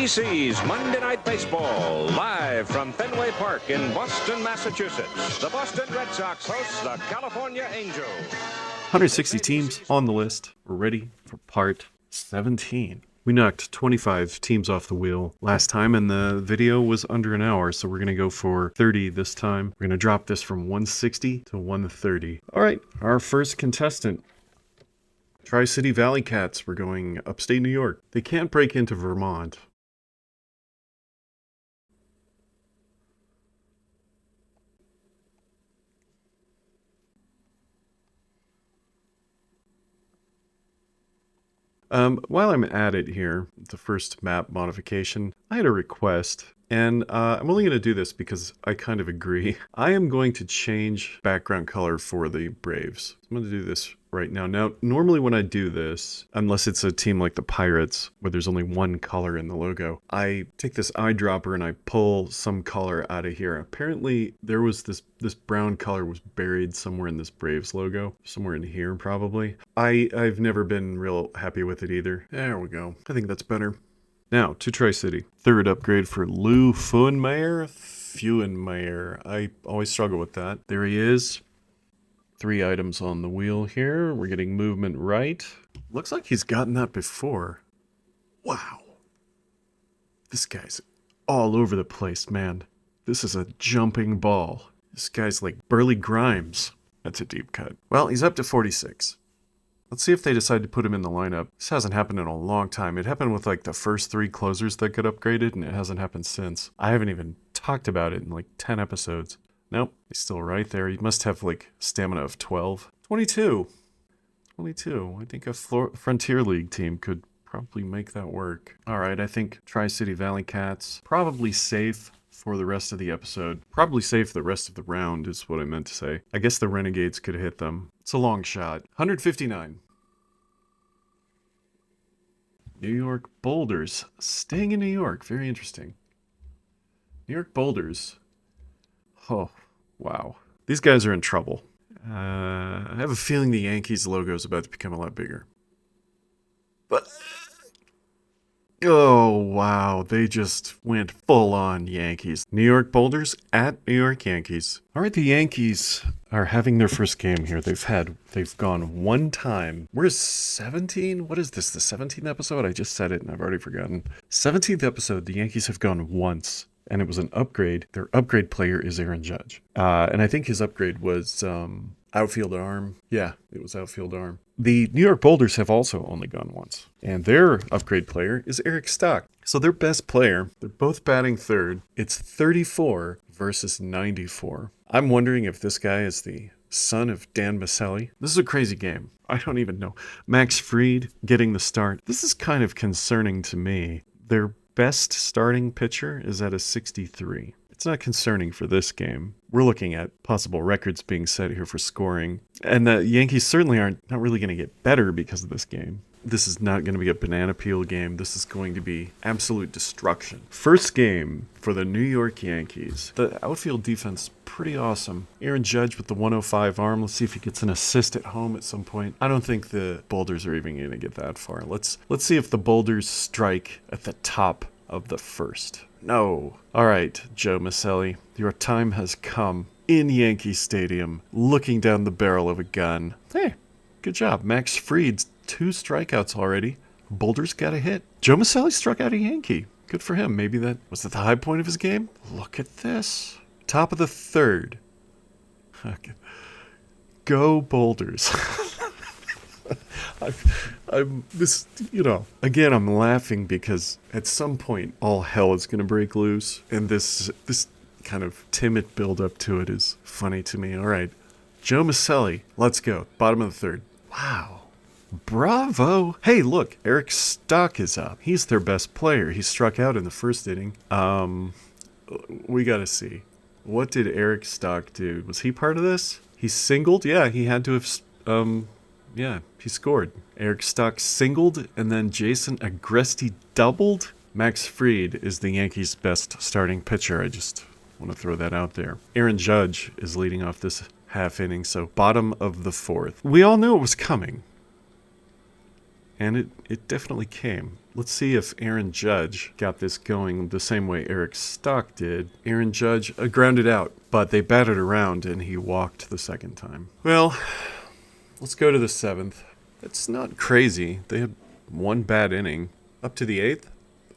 ABC's Monday Night Baseball, live from Fenway Park in Boston, Massachusetts. The Boston Red Sox host the California Angels. 160 teams on the list. We're ready for part 17. We knocked 25 teams off the wheel last time, and the video was under an hour, so we're going to go for 30 this time. We're going to drop this from 160 to 130. All right, our first contestant. Tri-City Valley Cats. We're going upstate New York. They can't break into Vermont. While I'm at it here, the first map modification, I had a request, and I'm only going to do this because I kind of agree. I am going to change background color for the Braves. I'm going to do this right now. Now, normally when I do this, unless it's a team like the Pirates, where there's only one color in the logo, I take this eyedropper and I pull some color out of here. Apparently, there was this brown color was buried somewhere in this Braves logo. Somewhere in here, probably. I've never been real happy with it either. There we go. I think that's better. Now, to Tri-City. Third upgrade for Lou Fuenmayer. I always struggle with that. There he is. 3 items on the wheel here. We're getting movement right. Looks like he's gotten that before. Wow. This guy's all over the place, man. This is a jumping ball. This guy's like Burley Grimes. That's a deep cut. Well, he's up to 46. Let's see if they decide to put him in the lineup. This hasn't happened in a long time. It happened with like the first 3 closers that got upgraded, and it hasn't happened since. I haven't even talked about it in like 10 episodes. Nope, he's still right there. He must have like stamina of 12. 22. I think a Frontier League team could probably make that work. All right, I think Tri-City Valley Cats probably safe for the rest of the episode. Probably safe the rest of the round is what I meant to say. I guess the Renegades could hit them. It's a long shot. 159. New York Boulders. Staying in New York. Very interesting. New York Boulders. Oh, wow. These guys are in trouble. I have a feeling the Yankees logo is about to become a lot bigger. But... oh, wow. They just went full-on Yankees. New York Boulders at New York Yankees. All right, the Yankees are having their first game here. They've gone one time. We're 17? What is this, the 17th episode? I just said it and I've already forgotten. 17th episode, the Yankees have gone once. And it was an upgrade. Their upgrade player is Aaron Judge. And I think his upgrade was outfield arm. Yeah, it was outfield arm. The New York Boulders have also only gone once. And their upgrade player is Eric Stock. So their best player, they're both batting third. It's 34 versus 94. I'm wondering if this guy is the son of Dan Maselli. This is a crazy game. I don't even know. Max Fried getting the start. This is kind of concerning to me. Their best starting pitcher is at a 63. It's not concerning for this game. We're looking at possible records being set here for scoring. And the Yankees certainly aren't not really going to get better because of this game. This is not going to be a banana peel game. This is going to be absolute destruction. First game for the New York Yankees. The outfield defense, pretty awesome. Aaron Judge with the 105 arm. Let's see if he gets an assist at home at some point. I don't think the Boulders are even going to get that far. Let's see if the Boulders strike at the top of the first. No. All right, Joe Maselli, your time has come in Yankee Stadium, looking down the barrel of a gun. Hey, good job. Max Fried's 2 strikeouts already. Boulders got a hit. Joe Maselli struck out a Yankee. Good for him. Maybe that was at the high point of his game. Look at this. Top of the third. Okay. Go Boulders. Again, I'm laughing because at some point all hell is going to break loose, and this kind of timid build up to it is funny to me. All right, Joe Maselli, let's go. Bottom of the third. Wow. Bravo. Hey, look, Eric Stock is up. He's their best player. He struck out in the first inning. We got to see. What did Eric Stock do? Was he part of this? He singled? Yeah, he had to have... yeah, he scored. Eric Stock singled, and then Jason Agresti doubled. Max Fried is the Yankees' best starting pitcher. I just want to throw that out there. Aaron Judge is leading off this half inning, so bottom of the fourth. We all knew it was coming. And it definitely came. Let's see if Aaron Judge got this going the same way Eric Stock did. Aaron Judge grounded out, but they batted around and he walked the second time. Well, let's go to the 7th. It's not crazy. They had one bad inning. Up to the 8th,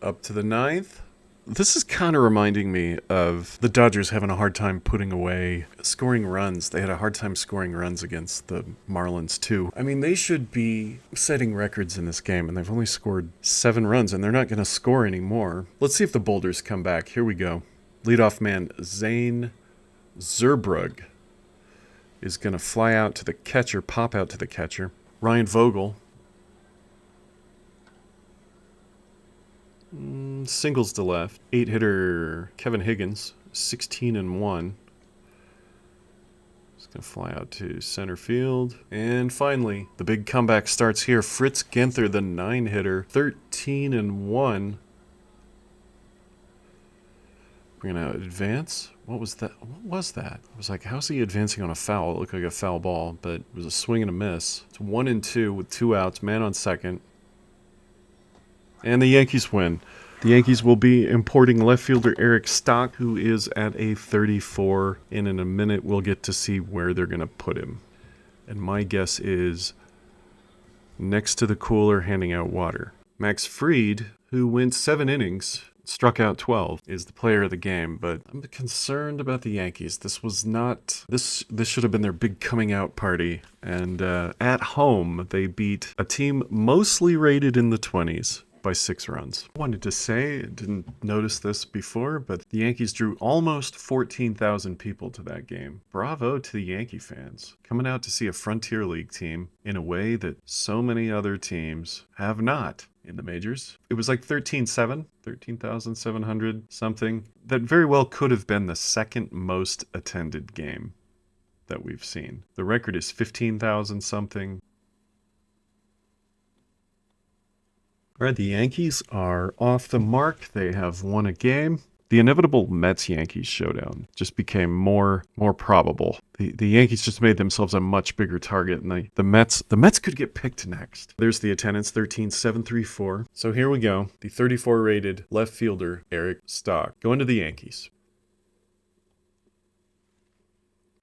up to the 9th. This is kind of reminding me of the Dodgers having a hard time putting away scoring runs. They had a hard time scoring runs against the Marlins, too. I mean, they should be setting records in this game, and they've only scored 7 runs, and they're not going to score anymore. Let's see if the Boulders come back. Here we go. Leadoff man Zane Zerbrug is going to fly out to the catcher, pop out to the catcher. Ryan Vogel. Singles to left. 8-hitter Kevin Higgins, 16-1. He's going to fly out to center field. And finally, the big comeback starts here. Fritz Genther, the 9-hitter, 13-1. We're going to advance. What was that? What was that? I was like, how's he advancing on a foul? It looked like a foul ball, but it was a swing and a miss. It's 1-2 with 2 outs, man on second. And the Yankees win. The Yankees will be importing left fielder Eric Stock, who is at a 34. And in a minute, we'll get to see where they're going to put him. And my guess is next to the cooler handing out water. Max Fried, who went 7 innings, struck out 12, is the player of the game. But I'm concerned about the Yankees. This was not... This should have been their big coming out party. And at home, they beat a team mostly rated in the 20s. By 6 runs. I wanted to say, didn't notice this before, but the Yankees drew almost 14,000 people to that game. Bravo to the Yankee fans. Coming out to see a Frontier League team in a way that so many other teams have not in the majors. It was like 13,700 something. That very well could have been the second most attended game that we've seen. The record is 15,000 something. All right, the Yankees are off the mark. They have won a game. The inevitable Mets-Yankees showdown just became more probable. The Yankees just made themselves a much bigger target, and the Mets could get picked next. There's the attendance, 13,734. So here we go. The 34-rated left fielder, Eric Stock, going to the Yankees.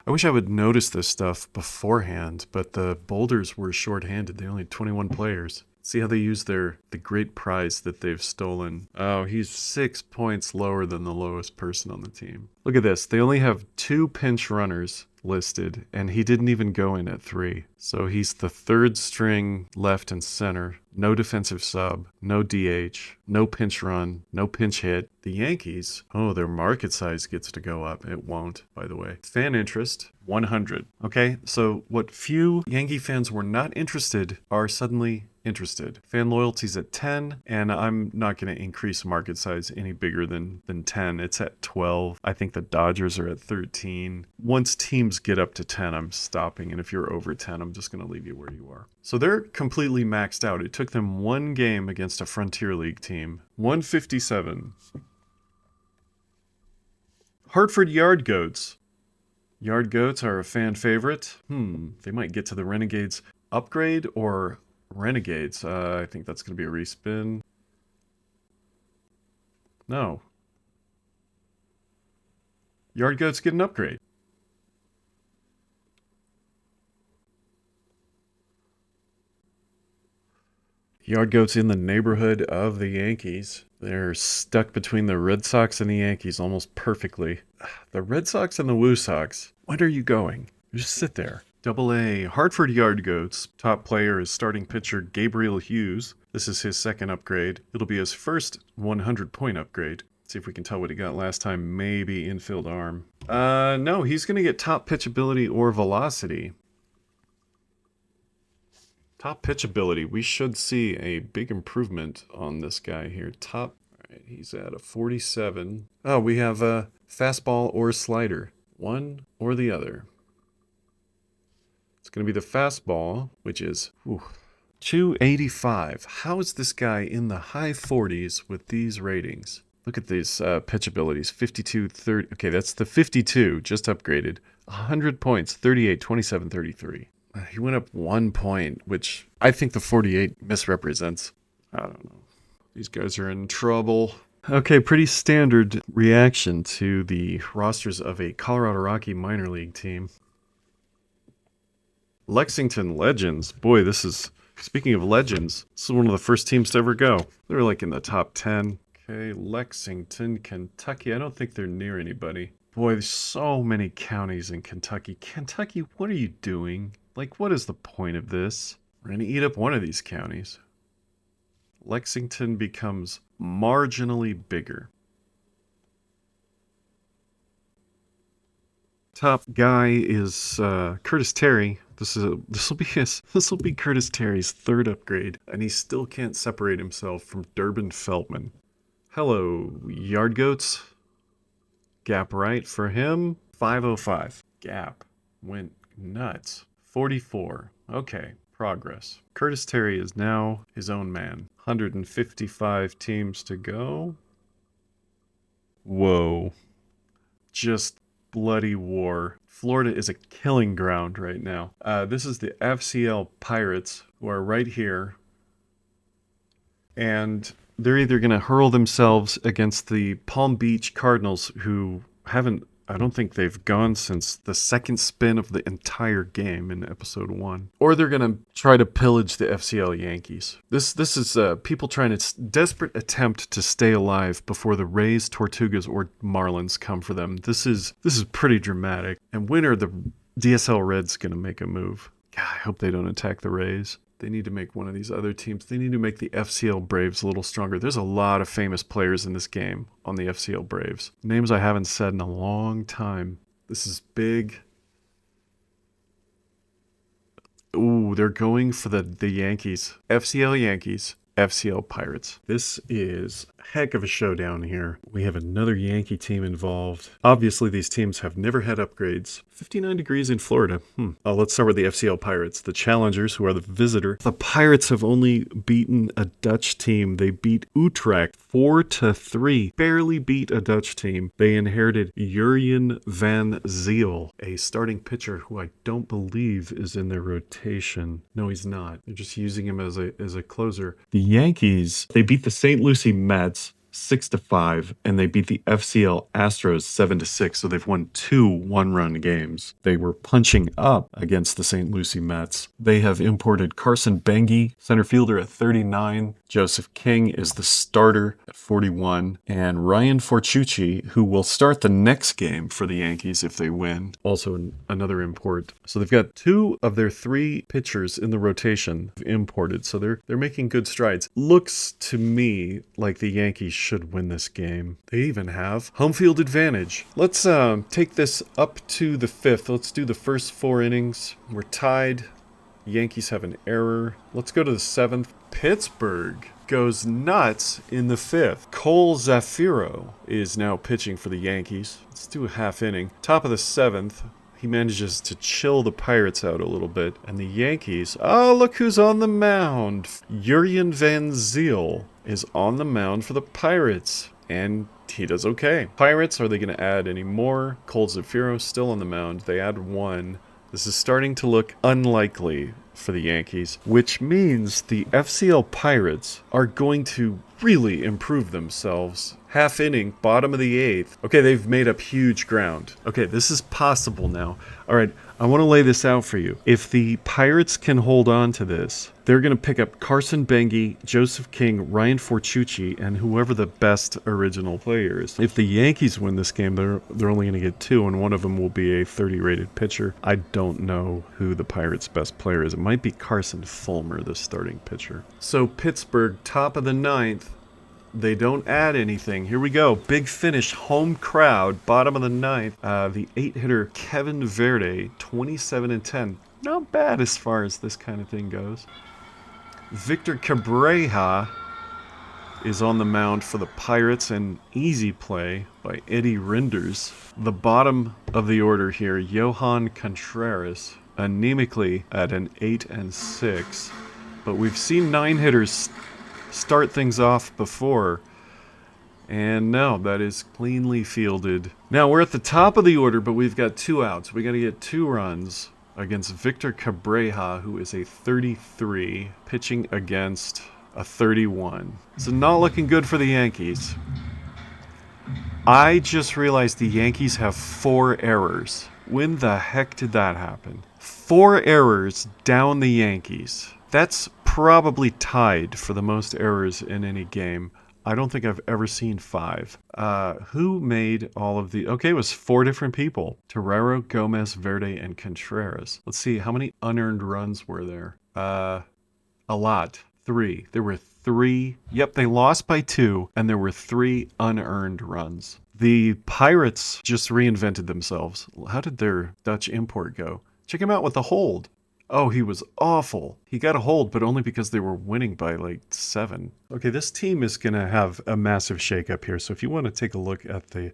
I wish I would notice this stuff beforehand, but the Boulders were shorthanded. They only had 21 players. See how they use the great prize that they've stolen. Oh, he's 6 points lower than the lowest person on the team. Look at this. They only have 2 pinch runners listed, and he didn't even go in at 3. So he's the 3rd string left and center. No defensive sub, no DH, no pinch run, no pinch hit. The Yankees, oh, their market size gets to go up. It won't, by the way. Fan interest, 100. Okay, so what few Yankee fans were not interested are suddenly interested. Fan loyalty's at 10, and I'm not going to increase market size any bigger than 10. It's at 12. I think the Dodgers are at 13. Once teams get up to 10, I'm stopping, and if you're over 10, I'm just going to leave you where you are. So they're completely maxed out. It took them 1 game against a Frontier League team. 157. Hartford Yard Goats. Yard Goats are a fan favorite. They might get to the Renegades upgrade or Renegades. I think that's going to be a respin. No. Yard Goats get an upgrade. Yard Goats in the neighborhood of the Yankees. They're stuck between the Red Sox and the Yankees almost perfectly. The Red Sox and the Woo Sox. When are you going? You just sit there. Double-A Hartford Yard Goats. Top player is starting pitcher Gabriel Hughes. This is his 2nd upgrade. It'll be his first 100-point upgrade. See if we can tell what he got last time. Maybe infield arm. No, he's going to get top pitch ability or velocity. Top pitch ability. We should see a big improvement on this guy here. Top. All right, he's at a 47. Oh, we have a fastball or slider. One or the other. It's going to be the fastball, which is 285. How is this guy in the high 40s with these ratings? Look at these pitch abilities. 52, 30. Okay, that's the 52, just upgraded. 100 points, 38, 27, 33. He went up 1 point, which I think the 48 misrepresents. I don't know. These guys are in trouble. Okay, pretty standard reaction to the rosters of a Colorado Rocky minor league team. Lexington Legends. Boy, this is, speaking of legends, this is one of the first teams to ever go. They're like in the top 10. Okay, Lexington, Kentucky. I don't think they're near anybody. Boy, there's so many counties in Kentucky. Kentucky, what are you doing? Like, what is the point of this? We're going to eat up one of these counties. Lexington becomes marginally bigger. Top guy is Curtis Terry. This will be Curtis Terry's third upgrade, and he still can't separate himself from Durbin Feldman. Hello, Yard Goats. Gap right for him. 505. Gap went nuts. 44. Okay, progress. Curtis Terry is now his own man. 155 teams to go. Whoa. Just bloody war. Florida is a killing ground right now. This is the FCL Pirates, who are right here. And they're either going to hurl themselves against the Palm Beach Cardinals, who haven't, I don't think they've gone since the second spin of the entire game in episode 1. Or they're going to try to pillage the FCL Yankees. This is people trying to desperate attempt to stay alive before the Rays, Tortugas, or Marlins come for them. This is pretty dramatic. And when are the DSL Reds going to make a move? God, I hope they don't attack the Rays. They need to make one of these other teams. They need to make the FCL Braves a little stronger. There's a lot of famous players in this game on the FCL Braves. Names I haven't said in a long time. This is big. Ooh, they're going for the Yankees. FCL Yankees. FCL Pirates. This is a heck of a showdown here. We have another Yankee team involved. Obviously, these teams have never had upgrades. 59 degrees in Florida. Let's start with the FCL Pirates, the challengers, who are the visitor. The Pirates have only beaten a Dutch team. They beat Utrecht 4-3. Barely beat a Dutch team. They inherited Jurjen van Ziel, a starting pitcher who I don't believe is in their rotation. No, he's not. They're just using him as a closer. The Yankees, they beat the St. Lucie Mets 6-5, and they beat the FCL Astros 7-6, so they've won 2 one-run games. They were punching up against the St. Lucie Mets. They have imported Carson Bengi, center fielder, at 39. Joseph King is the starter at 41. And Ryan Fortucci, who will start the next game for the Yankees if they win, also another import. So they've got 2 of their 3 pitchers in the rotation imported, so they're making good strides. Looks to me like the Yankees should win this game. They even have home field advantage. Let's take this up to the 5th. Let's do the first 4 innings. We're tied. Yankees have an error. Let's go to the 7th. Pittsburgh goes nuts in the 5th. Cole Zafiro is now pitching for the Yankees. Let's do a half inning. Top of the 7th. He manages to chill the Pirates out a little bit. And the Yankees, oh, look who's on the mound. Jurjen van Ziel is on the mound for the Pirates. And he does okay. Pirates, are they going to add any more? Cole Zafiro still on the mound. They add 1. This is starting to look unlikely for the Yankees, which means the FCL Pirates are going to really improve themselves. Half inning, bottom of the 8th. Okay, they've made up huge ground. Okay, this is possible now. All right, I want to lay this out for you. If the Pirates can hold on to this, they're going to pick up Carson Bengi, Joseph King, Ryan Fortucci, and whoever the best original player is. If the Yankees win this game, they're only going to get 2, and one of them will be a 30-rated pitcher. I don't know who the Pirates' best player is. It might be Carson Fulmer, the starting pitcher. So Pittsburgh, top of the 9th. They don't add anything. Here we go. Big finish, home crowd, bottom of the 9th. The 8-hitter Kevin Verde, 27-10. Not bad as far as this kind of thing goes. Victor Cabreja is on the mound for the Pirates, an easy play by Eddie Rinders. The bottom of the order here, Johan Contreras, anemically at an 8-6. But we've seen 9 hitters start things off before, and no, that is cleanly fielded. Now we're at the top of the order, but we've got 2 outs. We got to get 2 runs. against Victor Cabreja, who is a 33, pitching against a 31. So not looking good for the Yankees. I just realized the Yankees have 4 errors. When the heck did that happen? 4 errors down the Yankees. That's probably tied for the most errors in any game. I don't think I've ever seen 5. Who made all of the... Okay, it was 4 different people. Torrero, Gomez, Verde, and Contreras. Let's see, how many unearned runs were there? A lot. 3. There were 3. Yep, they lost by 2, and there were 3 unearned runs. The Pirates just reinvented themselves. How did their Dutch import go? Check him out with the hold. Oh, he was awful. He got a hold, but only because they were winning by like 7. Okay, this team is going to have a massive shakeup here. So if you want to take a look at the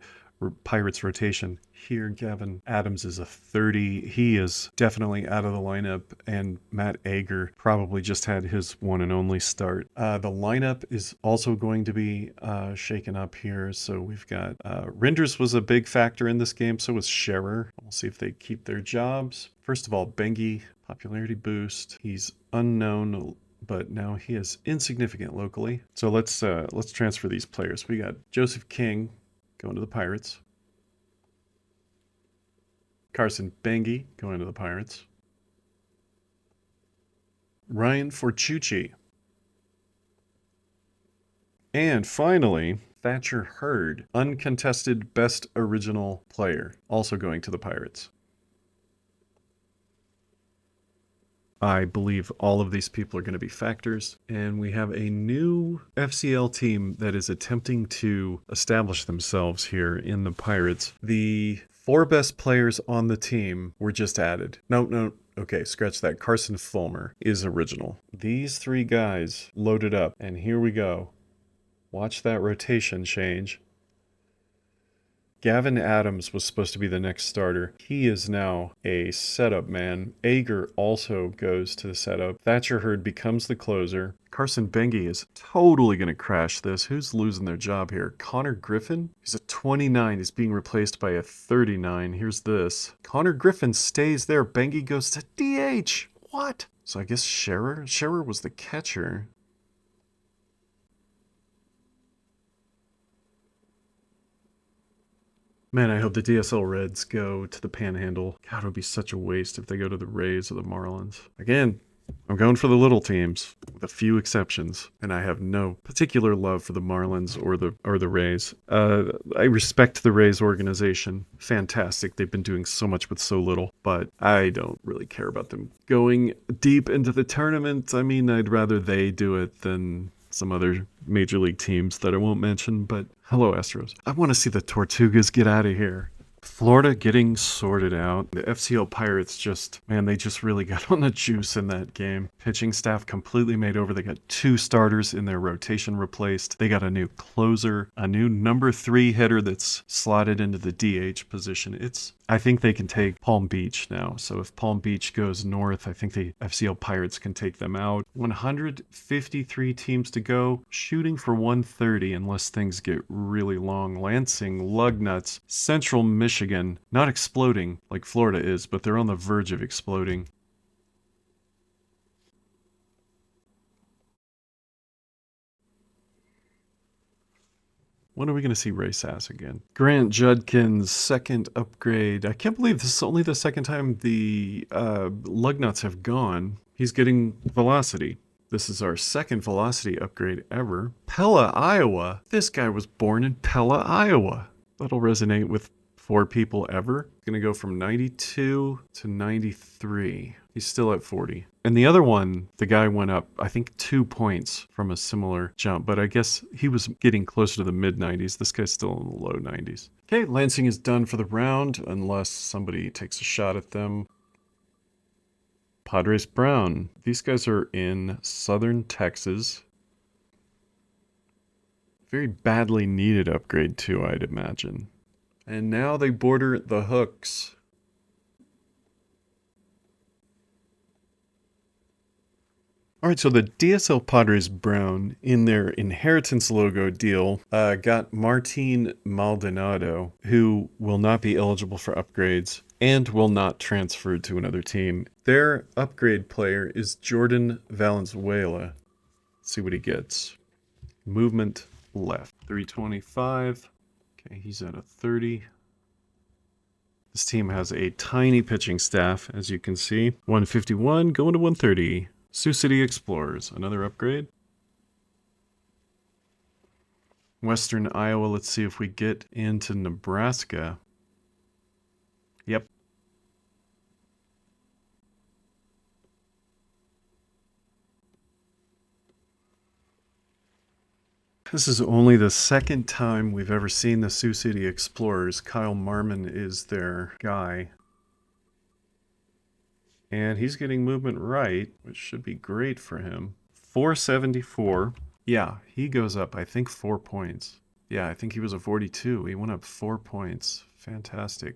Pirates rotation here, Gavin Adams is a 30. He is definitely out of the lineup, and Matt Ager probably just had his one and only start. The lineup is also going to be shaken up here. So we've got Rinders was a big factor in this game. So was Scherer. We'll see if they keep their jobs. First of all, Bengi, popularity boost. He's unknown, but now he is insignificant locally. So let's transfer these players. We got Joseph King going to the Pirates. Carson Bengi going to the Pirates. Ryan Fortucci. And finally, Thatcher Hurd, uncontested best original player, also going to the Pirates. I believe all of these people are going to be factors, and we have a new FCL team that is attempting to establish themselves here in the Pirates. The 4 best players on the team were just added. No, okay, scratch that. Carson Fulmer is original. These 3 guys loaded up, and here we go. Watch that rotation change. Gavin Adams was supposed to be the next starter. He is now a setup man. Ager also goes to the setup. Thatcher Hurd becomes the closer. Carson Bengi is totally going to crash this. Who's losing their job here? Connor Griffin? He's a 29. He's being replaced by a 39. Here's this. Connor Griffin stays there. Bengi goes to DH. What? So I guess Scherer? Scherer was the catcher. Man, I hope the DSL Reds go to the Panhandle. God, it would be such a waste if they go to the Rays or the Marlins. Again, I'm going for the little teams, with a few exceptions, and I have no particular love for the Marlins or the Rays. I respect the Rays organization. Fantastic. They've been doing so much with so little, but I don't really care about them going deep into the tournament. I mean, I'd rather they do it than some other major league teams that I won't mention, but hello, Astros. I want to see the Tortugas get out of here. Florida getting sorted out. The FCO Pirates they just really got on the juice in that game. Pitching staff completely made over. They got 2 starters in their rotation replaced. They got a new closer, a new number 3 hitter that's slotted into the DH position. I think they can take Palm Beach now. So if Palm Beach goes north, I think the FCO Pirates can take them out. 153 teams to go, shooting for 130 unless things get really long. Lansing, Lugnuts, Central Michigan, not exploding like Florida is, but they're on the verge of exploding. When are we going to see Ray Sass again? Grant Judkins, second upgrade. I can't believe this is only the second time the Lugnuts have gone. He's getting velocity. This is our second velocity upgrade ever. Pella, Iowa. This guy was born in Pella, Iowa. That'll resonate with 4 people ever. Gonna go from 92 to 93. He's still at 40. And the other one, the guy went up, I think 2 points from a similar jump, but I guess he was getting closer to the mid-90s. This guy's still in the low 90s. Okay, Lansing is done for the round, unless somebody takes a shot at them. Padres Brown. These guys are in southern Texas. Very badly needed upgrade too, I'd imagine. And now they border the Hooks. All right, so the DSL Padres Brown in their inheritance logo deal got Martin Maldonado, who will not be eligible for upgrades and will not transfer to another team. Their upgrade player is Jordan Valenzuela. Let's see what he gets. Movement left, 325. Okay, he's at a 30. This team has a tiny pitching staff, as you can see. 151 going to 130. Sioux City Explorers, another upgrade. Western Iowa, let's see if we get into Nebraska. Yep. This is only the second time we've ever seen the Sioux City Explorers. Kyle Marmon is their guy. And he's getting movement right, which should be great for him. 474. Yeah, he goes up, I think, 4 points. Yeah, I think he was a 42. He went up 4 points. Fantastic.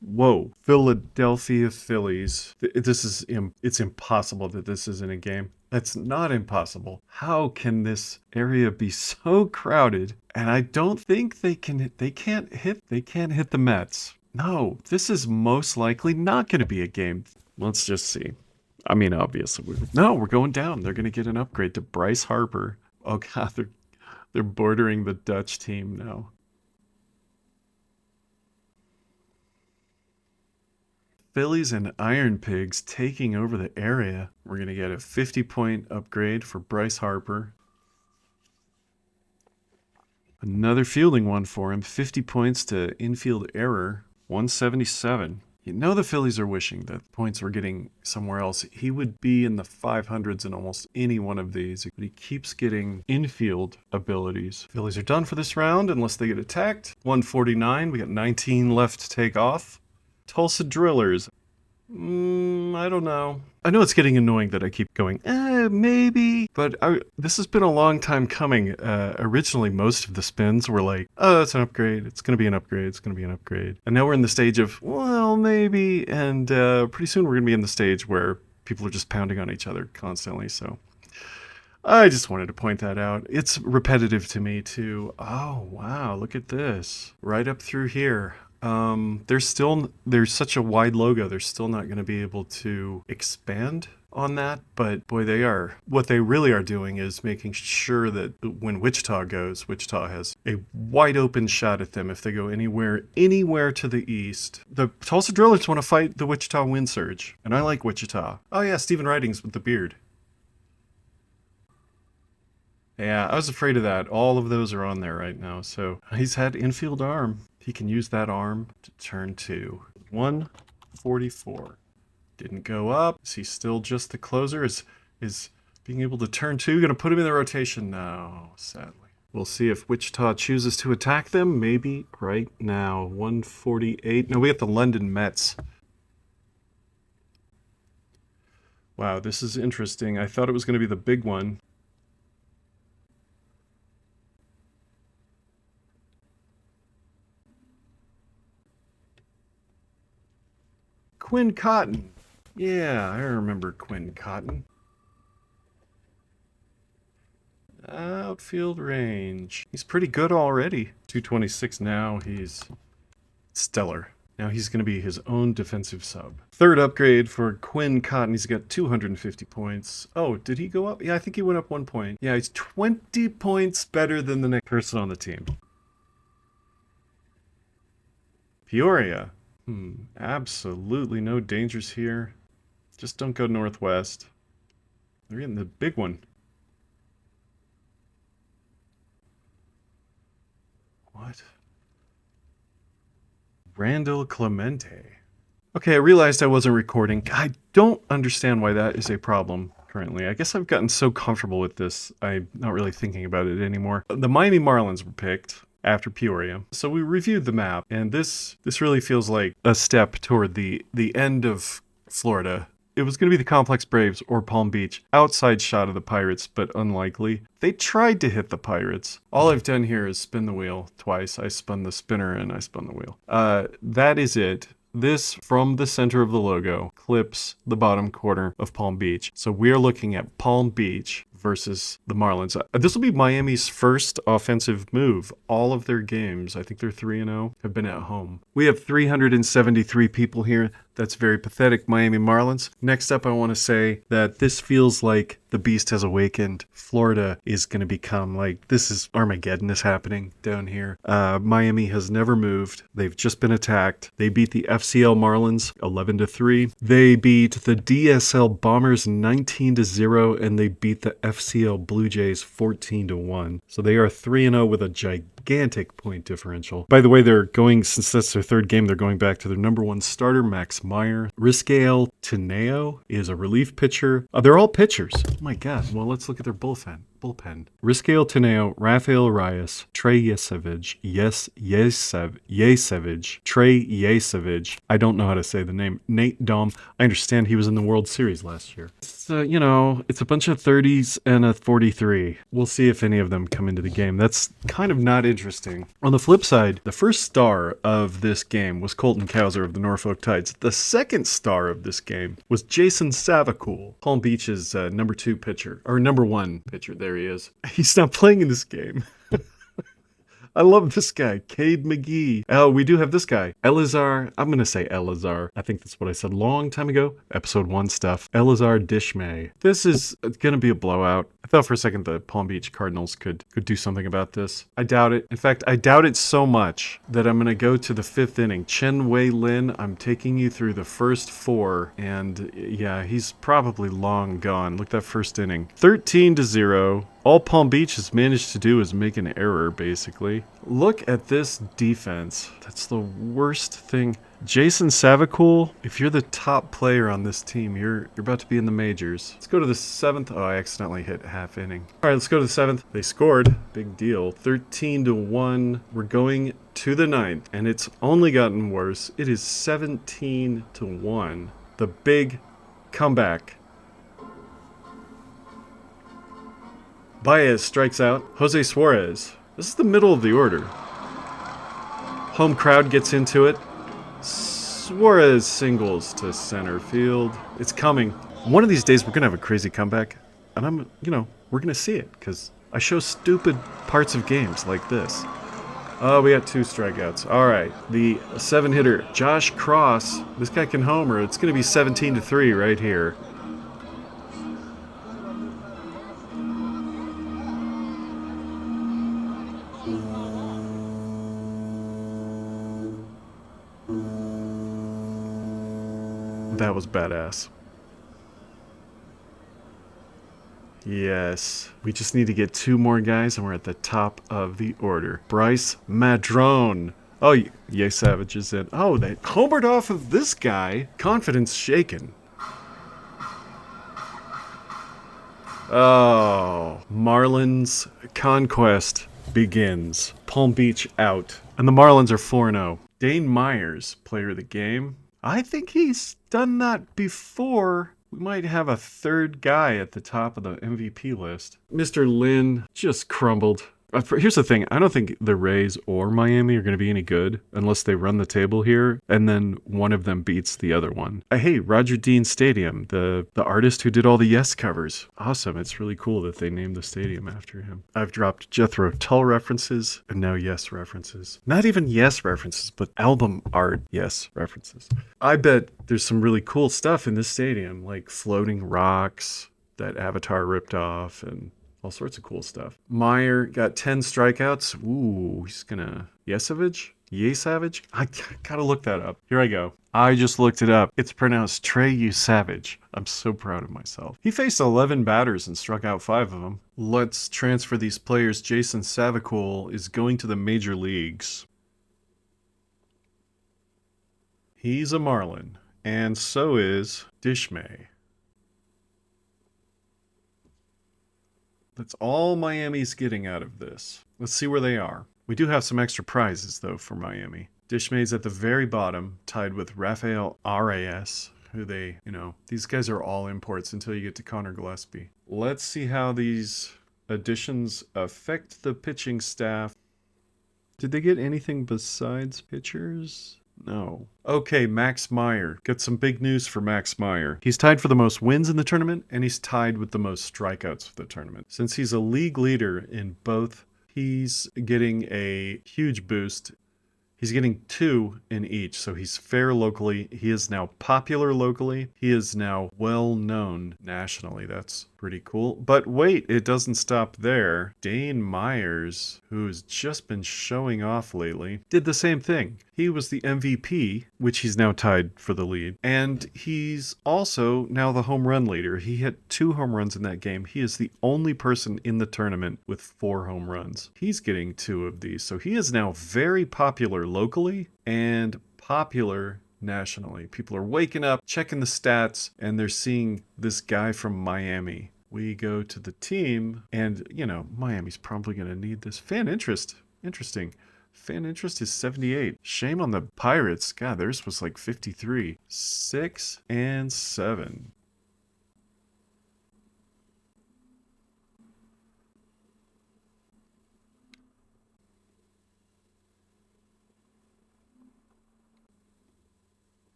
Whoa. Philadelphia Phillies. It's impossible that this isn't a game. That's not impossible. How can this area be so crowded? And I don't think they can't hit the Mets. No, this is most likely not going to be a game. Let's just see. I mean, obviously, we're going down. They're going to get an upgrade to Bryce Harper. Oh God, they're bordering the Dutch team now. Phillies and Iron Pigs taking over the area. We're going to get a 50-point upgrade for Bryce Harper. Another fielding one for him. 50 points to infield error. 177. You know the Phillies are wishing that points were getting somewhere else. He would be in the 500s in almost any one of these, but he keeps getting infield abilities. Phillies are done for this round unless they get attacked. 149. We got 19 left to take off. Tulsa Drillers. I don't know. I know it's getting annoying that I keep going, maybe. But this has been a long time coming. Originally, most of the spins were like, oh, it's an upgrade. It's going to be an upgrade. It's going to be an upgrade. And now we're in the stage of, well, maybe. And pretty soon we're going to be in the stage where people are just pounding on each other constantly. So I just wanted to point that out. It's repetitive to me, too. Oh, wow. Look at this. Right up through here. There's such a wide logo, they're still not going to be able to expand on that, but boy, what they really are doing is making sure that when Wichita goes, Wichita has a wide open shot at them if they go anywhere to the east. The Tulsa Drillers want to fight the Wichita Wind Surge, and I like Wichita. Oh yeah, Stephen Ridings with the beard. Yeah, I was afraid of that. All of those are on there right now, so he's had infield arm. He can use that arm to turn to 144. Didn't go up. Is he still just the closer? Is being able to turn two going to put him in the rotation? No, sadly. We'll see if Wichita chooses to attack them. Maybe right now. 148. No, we got the London Mets. Wow, this is interesting. I thought it was going to be the big one. Quinn Cotton. Yeah, I remember Quinn Cotton. Outfield range. He's pretty good already. 226 now. He's stellar. Now he's going to be his own defensive sub. Third upgrade for Quinn Cotton. He's got 250 points. Oh, did he go up? Yeah, I think he went up 1 point. Yeah, he's 20 points better than the next person on the team. Peoria. Absolutely no dangers here. Just don't go northwest. They're getting the big one. What? Randall Clemente. Okay, I realized I wasn't recording. I don't understand why that is a problem currently. I guess I've gotten so comfortable with this, I'm not really thinking about it anymore. The Miami Marlins were picked after Peoria. So we reviewed the map, and this really feels like a step toward the end of Florida. It was going to be the Complex Braves or Palm Beach. Outside shot of the Pirates, but unlikely. They tried to hit the Pirates. All I've done here is spin the wheel twice. I spun the spinner and I spun the wheel. That is it. this, from the center of the logo, clips the bottom corner of Palm Beach. So we are looking at Palm Beach versus the Marlins. This will be Miami's first offensive move. All of their games, I think they're 3-0, have been at home. We have 373 people here. That's very pathetic, Miami Marlins. Next up, I want to say that this feels like the beast has awakened. Florida is going to become like, this is Armageddon is happening down here. Miami has never moved. They've just been attacked. They beat the FCL Marlins 11-3. They beat the DSL Bombers 19-0, and they beat the FCL Blue Jays 14-1. So they are 3-0 with a gigantic point differential. By the way, they're going, since that's their third game, they're going back to their number one starter, Max Meyer. Riscael Teneo is a relief pitcher. They're all pitchers. Oh my God. Well, let's look at their bullpen. Riscael Teneo, Rafael Arias, Trey Yesevich, Trey Yesevich. I don't know how to say the name. Nate Dom. I understand he was in the World Series last year. It's, it's a bunch of 30s and a 43. We'll see if any of them come into the game. That's kind of not interesting. On the flip side, the first star of this game was Colton Cowser of the Norfolk Tides. The second star of this game was Jason Savacool, Palm Beach's number one pitcher. There he is. He's not playing in this game. I love this guy, Cade McGee. Oh, we do have this guy, Elazar. I'm going to say Elazar. I think that's what I said a long time ago. Episode 1 stuff. Elazar Dishmay. This is going to be a blowout. I thought for a second the Palm Beach Cardinals could do something about this. I doubt it. In fact, I doubt it so much that I'm going to go to the 5th inning. Chen Wei Lin, I'm taking you through the first 4. And yeah, he's probably long gone. Look at that first inning. 13-0. All Palm Beach has managed to do is make an error, basically. Look at this defense. That's the worst thing. Jason Savacool, if you're the top player on this team, you're about to be in the majors. Let's go to the 7th. Oh, I accidentally hit half inning. All right, let's go to the 7th. They scored. Big deal. 13-1. We're going to the 9th, and it's only gotten worse. It is 17-1. The big comeback. Baez strikes out. Jose Suarez. This is the middle of the order. Home crowd gets into it. Suarez singles to center field. It's coming. One of these days we're going to have a crazy comeback. And we're going to see it because I show stupid parts of games like this. Oh, we got 2 strikeouts. All right. The 7-hitter, Josh Cross. This guy can homer. It's going to be 17-3 right here. That was badass. Yes. We just need to get 2 more guys and we're at the top of the order. Bryce Madrone. Oh, Yay Savage is in. Oh, they homered off of this guy. Confidence shaken. Oh, Marlins conquest begins. Palm Beach out. And the Marlins are 4-0. Dane Myers, player of the game. I think he's done that before. We might have a 3rd guy at the top of the MVP list. Mr. Lin just crumbled. Here's the thing. I don't think the Rays or Miami are going to be any good unless they run the table here and then one of them beats the other one. Hey, Roger Dean Stadium, the artist who did all the Yes covers. Awesome. It's really cool that they named the stadium after him. I've dropped Jethro Tull references and now Yes references. Not even Yes references, but album art Yes references. I bet there's some really cool stuff in this stadium, like floating rocks that Avatar ripped off and all sorts of cool stuff. Meyer got 10 strikeouts. Ooh, he's gonna... Yesavage? Yesavage? I gotta look that up. Here I go. I just looked it up. It's pronounced Trey Yesavage. I'm so proud of myself. He faced 11 batters and struck out 5 of them. Let's transfer these players. Jason Savacool is going to the major leagues. He's a Marlin. And so is Dishmay. That's all Miami's getting out of this. Let's see where they are. We do have some extra prizes, though, for Miami. Dishmay's at the very bottom, tied with Rafael Arias, who these guys are all imports until you get to Connor Gillespie. Let's see how these additions affect the pitching staff. Did they get anything besides pitchers? No. Okay, Max Meyer. Got some big news for Max Meyer. He's tied for the most wins in the tournament, and he's tied with the most strikeouts for the tournament. Since he's a league leader in both, he's getting a huge boost. He's getting 2 in each, so he's fair locally. He is now popular locally. He is now well known nationally. That's pretty cool. But wait, it doesn't stop there. Dane Myers, who's just been showing off lately, did the same thing. He was the MVP, which he's now tied for the lead. And he's also now the home run leader. He hit 2 home runs in that game. He is the only person in the tournament with 4 home runs. He's getting 2 of these. So he is now very popular locally and popular nationally. People are waking up, checking the stats, and they're seeing this guy from Miami. We go to the team, and, Miami's probably going to need this. Fan interest. Interesting. Fan interest is 78. Shame on the Pirates. God, theirs was like 53. 6 and 7.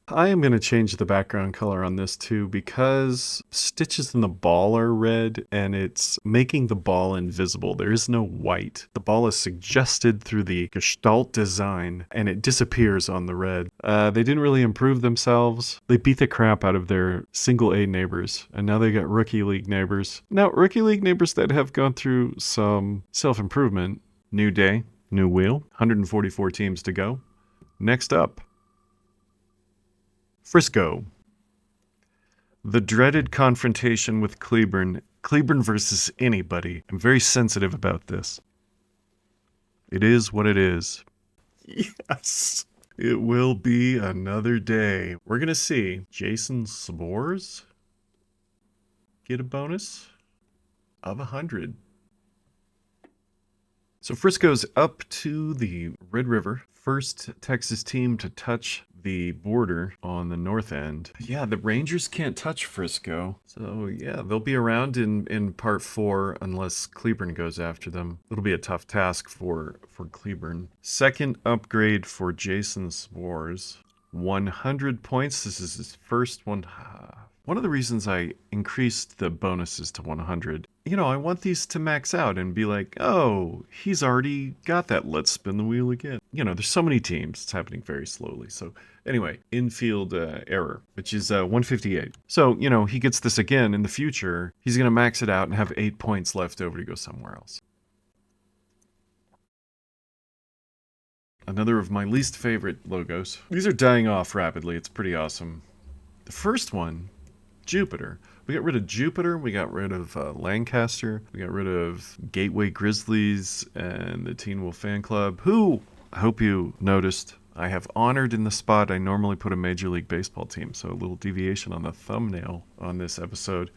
I am going to change the background color on this too because stitches in the ball are red and it's making the ball invisible. There is no white. The ball is suggested through the Gestalt design and it disappears on the red. They didn't really improve themselves. They beat the crap out of their single A neighbors and now they got rookie league neighbors. Now, rookie league neighbors that have gone through some self-improvement. New day, new wheel, 144 teams to go. Next up, Frisco. The dreaded confrontation with Cleburne. Cleburne versus anybody. I'm very sensitive about this. It is what it is. Yes. It will be another day. We're going to see Jason Sborz get a bonus of 100. So Frisco's up to the Red River. First Texas team to touch the border on the north end. Yeah, the Rangers can't touch Frisco. So yeah, they'll be around in part 4 unless Cleburne goes after them. It'll be a tough task for Cleburne. Second upgrade for Jason Sborz. 100 points. This is his first one. One of the reasons I increased the bonuses to 100, I want these to max out and be like, oh, he's already got that. Let's spin the wheel again. There's so many teams. It's happening very slowly. So anyway, infield error, which is 158. So, he gets this again in the future. He's going to max it out and have 8 points left over to go somewhere else. Another of my least favorite logos. These are dying off rapidly. It's pretty awesome. The first one, Jupiter. We got rid of Jupiter, we got rid of Lancaster, we got rid of Gateway Grizzlies and the Teen Wolf Fan Club, who, I hope you noticed, I have honored in the spot I normally put a Major League Baseball team, so a little deviation on the thumbnail on this episode.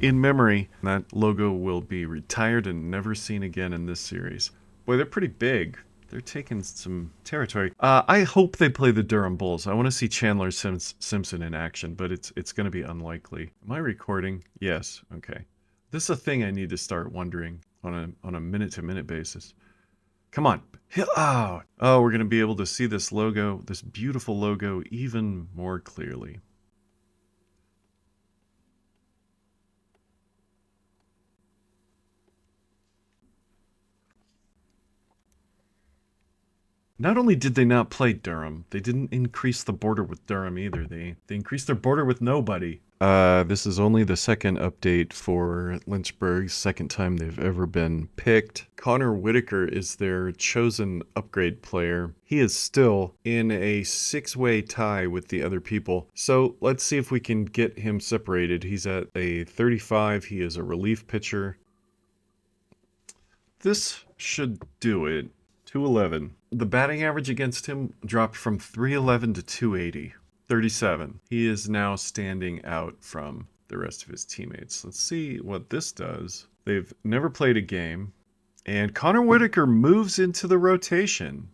In memory, that logo will be retired and never seen again in this series. Boy, they're pretty big. They're taking some territory. I hope they play the Durham Bulls. I want to see Chandler Simpson in action, but it's going to be unlikely. Am I recording? Yes. Okay. This is a thing I need to start wondering on a minute-to-minute basis. Come on. Oh, we're going to be able to see this logo, this beautiful logo, even more clearly. Not only did they not play Durham, they didn't increase the border with Durham either. They increased their border with nobody. This is only the second update for Lynchburg, second time they've ever been picked. Connor Whitaker is their chosen upgrade player. He is still in a 6-way tie with the other people. So let's see if we can get him separated. He's at a 35. He is a relief pitcher. This should do it. 211. The batting average against him dropped from 311 to 280. 37. He is now standing out from the rest of his teammates. Let's see what this does. They've never played a game. And Connor Whitaker moves into the rotation.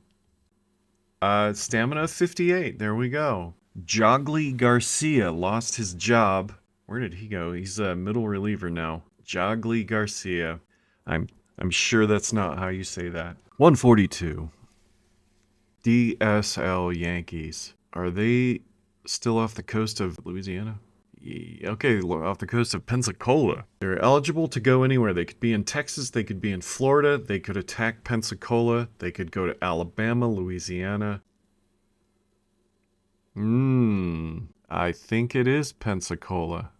Stamina 58. There we go. Jogly Garcia lost his job. Where did he go? He's a middle reliever now. Jogly Garcia. I'm sure that's not how you say that. 142. DSL Yankees. Are they still off the coast of Louisiana? Okay, off the coast of Pensacola. They're eligible to go anywhere. They could be in Texas, they could be in Florida, they could attack Pensacola, they could go to Alabama, Louisiana. I think it is Pensacola.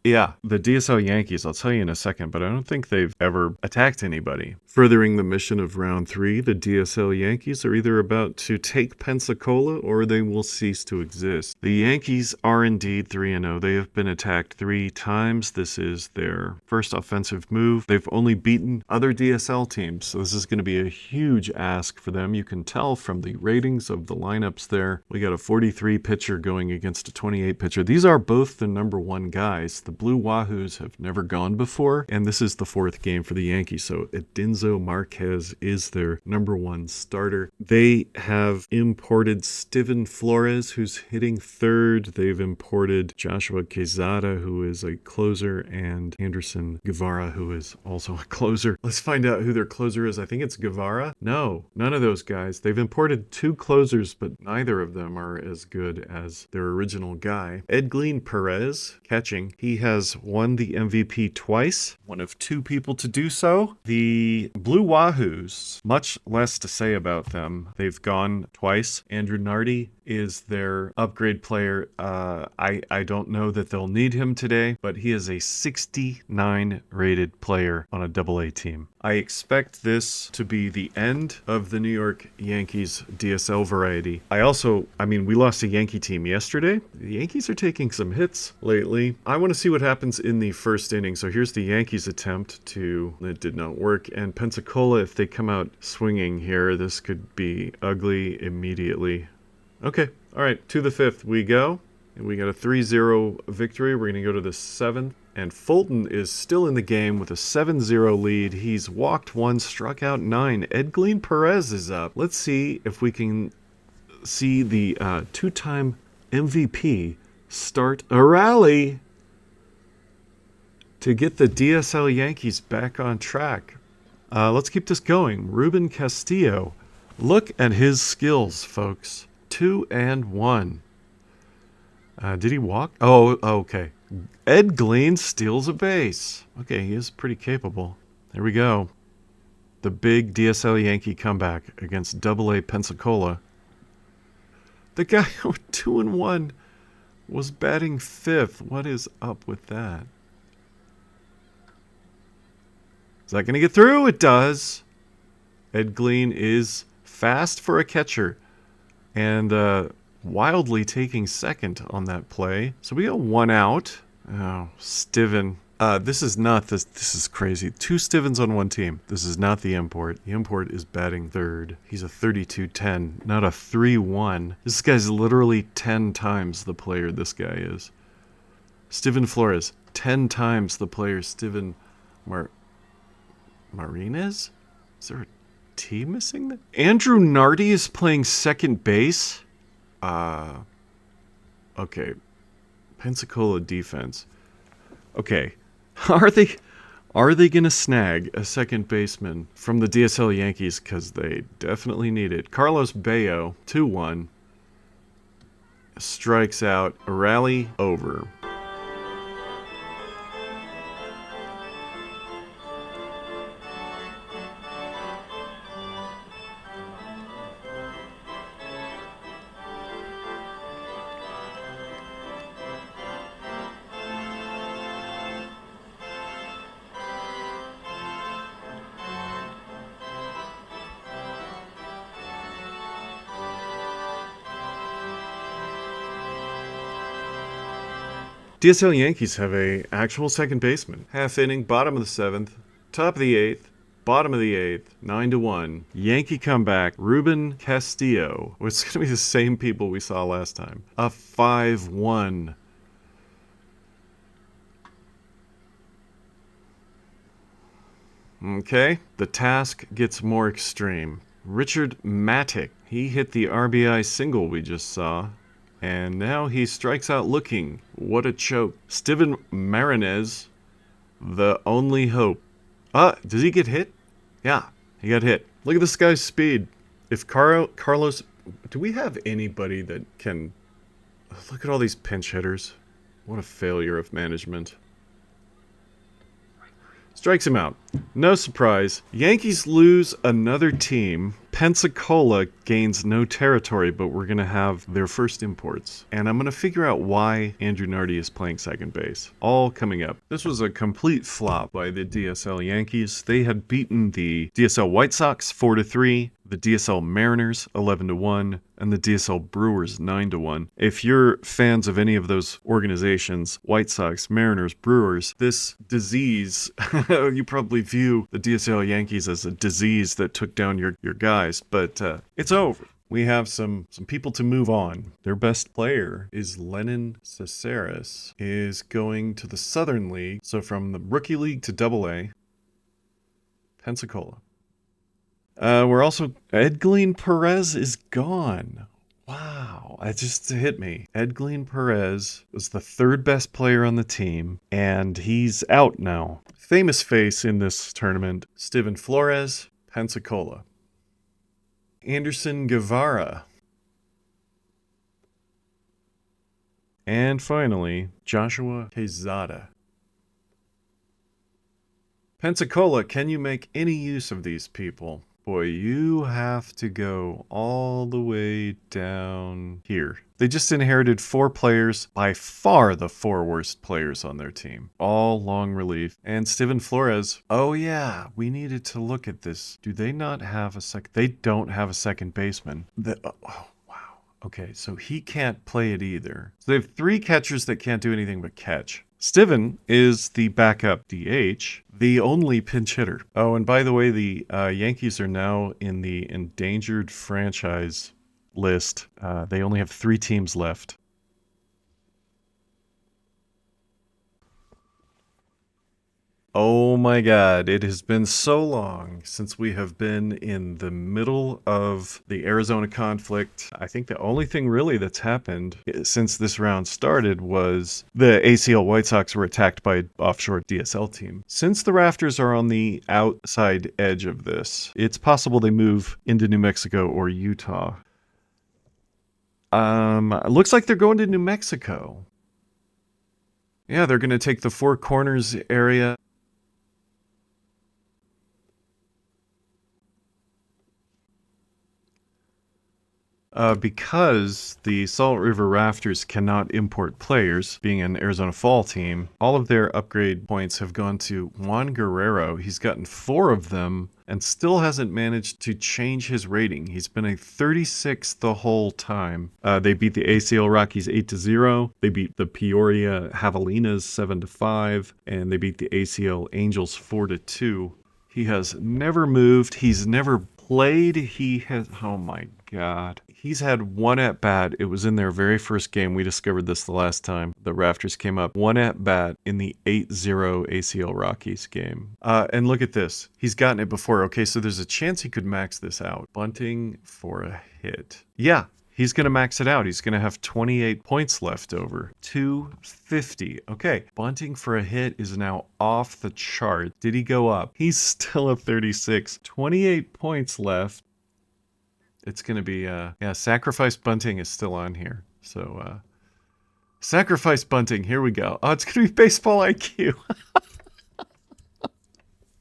Yeah, the DSL Yankees, I'll tell you in a second, but I don't think they've ever attacked anybody. Furthering the mission of round 3, the DSL Yankees are either about to take Pensacola or they will cease to exist. The Yankees are indeed 3-0. They have been attacked 3 times. This is their first offensive move. They've only beaten other DSL teams, so this is going to be a huge ask for them. You can tell from the ratings of the lineups there. We got a 43 pitcher going against a 28 pitcher. These are both the number 1 guys. The Blue Wahoos have never gone before, and this is the 4th game for the Yankees, so Edinzo Marquez is their number 1 starter. They have imported Steven Flores, who's hitting 3rd. They've imported Joshua Quezada, who is a closer, and Anderson Guevara, who is also a closer. Let's find out who their closer is. I think it's Guevara. No, none of those guys. They've imported 2 closers, but neither of them are as good as their original guy. Edglin Perez, catching. He has won the MVP twice, one of 2 people to do so. The Blue Wahoos, much less to say about them. They've gone twice. Andrew Nardi is their upgrade player. I don't know that they'll need him today, but he is a 69 rated player on a AA team. I expect this to be the end of the New York Yankees DSL variety. We lost a Yankee team yesterday. The Yankees are taking some hits lately. I want to see what happens in the first inning. So here's the Yankees attempt to, it did not work. And Pensacola, if they come out swinging here, this could be ugly immediately. Okay, all right, to the 5th we go. And we got a 3-0 victory. We're going to go to the 7th. And Fulton is still in the game with a 7-0 lead. He's walked 1, struck out 9. Edglin Perez is up. Let's see if we can see the 2-time MVP start a rally to get the DSL Yankees back on track. Let's keep this going. Ruben Castillo. Look at his skills, folks. 2-1. Did he walk? Oh, okay. Edglin steals a base. Okay, he is pretty capable. There we go. The big DSL Yankee comeback against AA Pensacola. The guy who 2-1 was batting 5th. What is up with that? Is that going to get through? It does. Edglin is fast for a catcher and wildly taking 2nd on that play. So we got 1 out. Oh, Steven. This is not this. This is crazy. 2 Stevens on 1 team. This is not the import. The import is batting 3rd. He's a 32-10, not a 3-1. This guy's literally 10 times the player this guy is. Steven Flores, 10 times the player Steven Marinez? Is there a T missing there? Andrew Nardi is playing 2nd base? Okay. Pensacola defense. Okay. Are they going to snag a 2nd baseman from the DSL Yankees? Because they definitely need it. Carlos Bello, 2-1. Strikes out. A rally over. DSL Yankees have a actual 2nd baseman. Half inning, bottom of the 7th, top of the 8th, bottom of the 8th, 9-1. Yankee comeback, Ruben Castillo. It's going to be the same people we saw last time. A 5-1. Okay, the task gets more extreme. Richard Matic, he hit the RBI single we just saw. And now he strikes out looking. What a choke. Steven Marinez, the only hope. Does he get hit? Yeah, he got hit. Look at this guy's speed. If Carlos, do we have anybody that can look at all these pinch hitters? What a failure of management. Strikes him out. No surprise. Yankees lose another team. Pensacola gains no territory, but we're going to have their first imports. And I'm going to figure out why Andrew Nardi is playing second base. All coming up. This was a complete flop by the DSL Yankees. They had beaten the DSL White Sox 4-3, the DSL Mariners 11-1, and the DSL Brewers 9-1. If you're fans of any of those organizations, White Sox, Mariners, Brewers, this disease, you probably view the DSL Yankees as a disease that took down your guys, but it's over. We have some people to move on. Their best player is Lennon Caceres, is going to the Southern League, so from the Rookie League to AA, Pensacola. We're also, Edglin Perez is gone. Wow, that just hit me. Edglin Perez was the third best player on the team, and he's out now. Famous face in this tournament, Steven Flores, Pensacola. Anderson Guevara. And finally, Joshua Quezada. Pensacola, can you make any use of these people? Boy, you have to go all the way down here. They just inherited 4 players, by far the 4 worst players on their team. All long relief. And Steven Flores, oh yeah, we needed to look at this. Do they not have a second? They don't have a second baseman. Oh, wow. Okay, so he can't play it either. So they have 3 catchers that can't do anything but catch. Steven is the backup DH, the only pinch hitter. Oh, and by the way, the Yankees are now in the endangered franchise list. They only have 3 teams left. Oh my God, it has been so long since we have been in the middle of the Arizona conflict. I think the only thing really that's happened since this round started was the ACL White Sox were attacked by an offshore DSL team. Since the Rafters are on the outside edge of this, it's possible they move into New Mexico or Utah. Looks like they're going to New Mexico. Yeah, they're going to take the Four Corners area. Because the Salt River Rafters cannot import players, being an Arizona Fall team, all of their upgrade points have gone to Juan Guerrero. He's gotten 4 of them and still hasn't managed to change his rating. He's been a 36 the whole time. They beat the ACL Rockies 8-0. They beat the Peoria Javelinas 7-5. And they beat the ACL Angels 4-2. He has never moved. He's never played. He has, oh my God. He's had 1 at-bat. It was in their very first game. We discovered this the last time the Rafters came up. 1 at-bat in the 8-0 ACL Rockies game. And look at this. He's gotten it before. Okay, so there's a chance he could max this out. Bunting for a hit. Yeah. He's going to max it out. He's going to have 28 points left over. 250. Okay. Bunting for a hit is now off the chart. Did he go up? He's still at 36. 28 points left. It's going to be, yeah, Sacrifice Bunting is still on here. So, Sacrifice Bunting. Here we go. Oh, it's going to be Baseball IQ.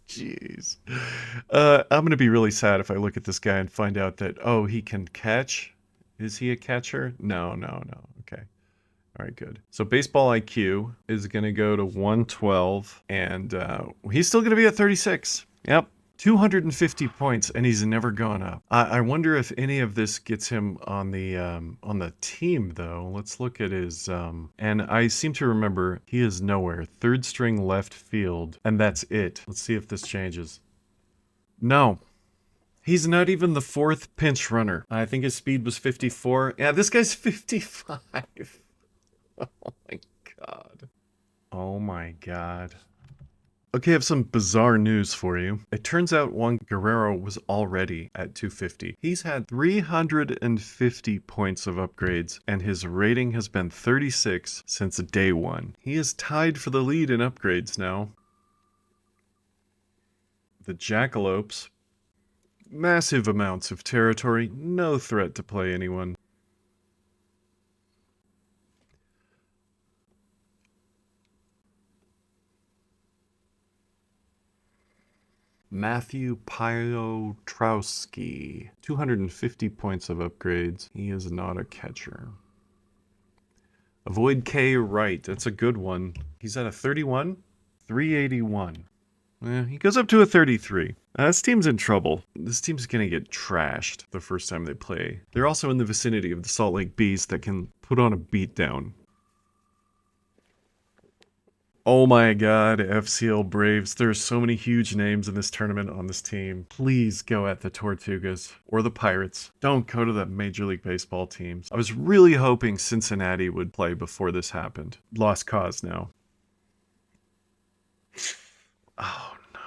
Jeez. I'm going to be really sad if I look at this guy and find out that, oh, he can catch. Is he a catcher? No. Okay. All right, good. So Baseball IQ is going to go to 112, and he's still going to be at 36. Yep. 250 points, and he's never gone up. I wonder if any of this gets him on the team, though. Let's look at his... and I seem to remember he is nowhere. 3rd string left field, and that's it. Let's see if this changes. No. He's not even the 4th pinch runner. I think his speed was 54. Yeah, this guy's 55. Oh my God. Oh my God. Okay, I have some bizarre news for you. It turns out Juan Guerrero was already at 250. He's had 350 points of upgrades, and his rating has been 36 since day 1. He is tied for the lead in upgrades now. The Jackalopes Massive amounts of territory, no threat to play anyone. Matthew Piotrowski, 250 points of upgrades. He is not a catcher. Avoid K right, that's a good one. He's at a 31, 381. He goes up to a 33. This team's in trouble. This team's gonna get trashed the first time they play. They're also in the vicinity of the Salt Lake Bees that can put on a beatdown. Oh my god, FCL Braves. There's so many huge names in this tournament on this team. Please go at the Tortugas or the Pirates. Don't go to the Major League Baseball teams. I was really hoping Cincinnati would play before this happened. Lost cause now. Oh no.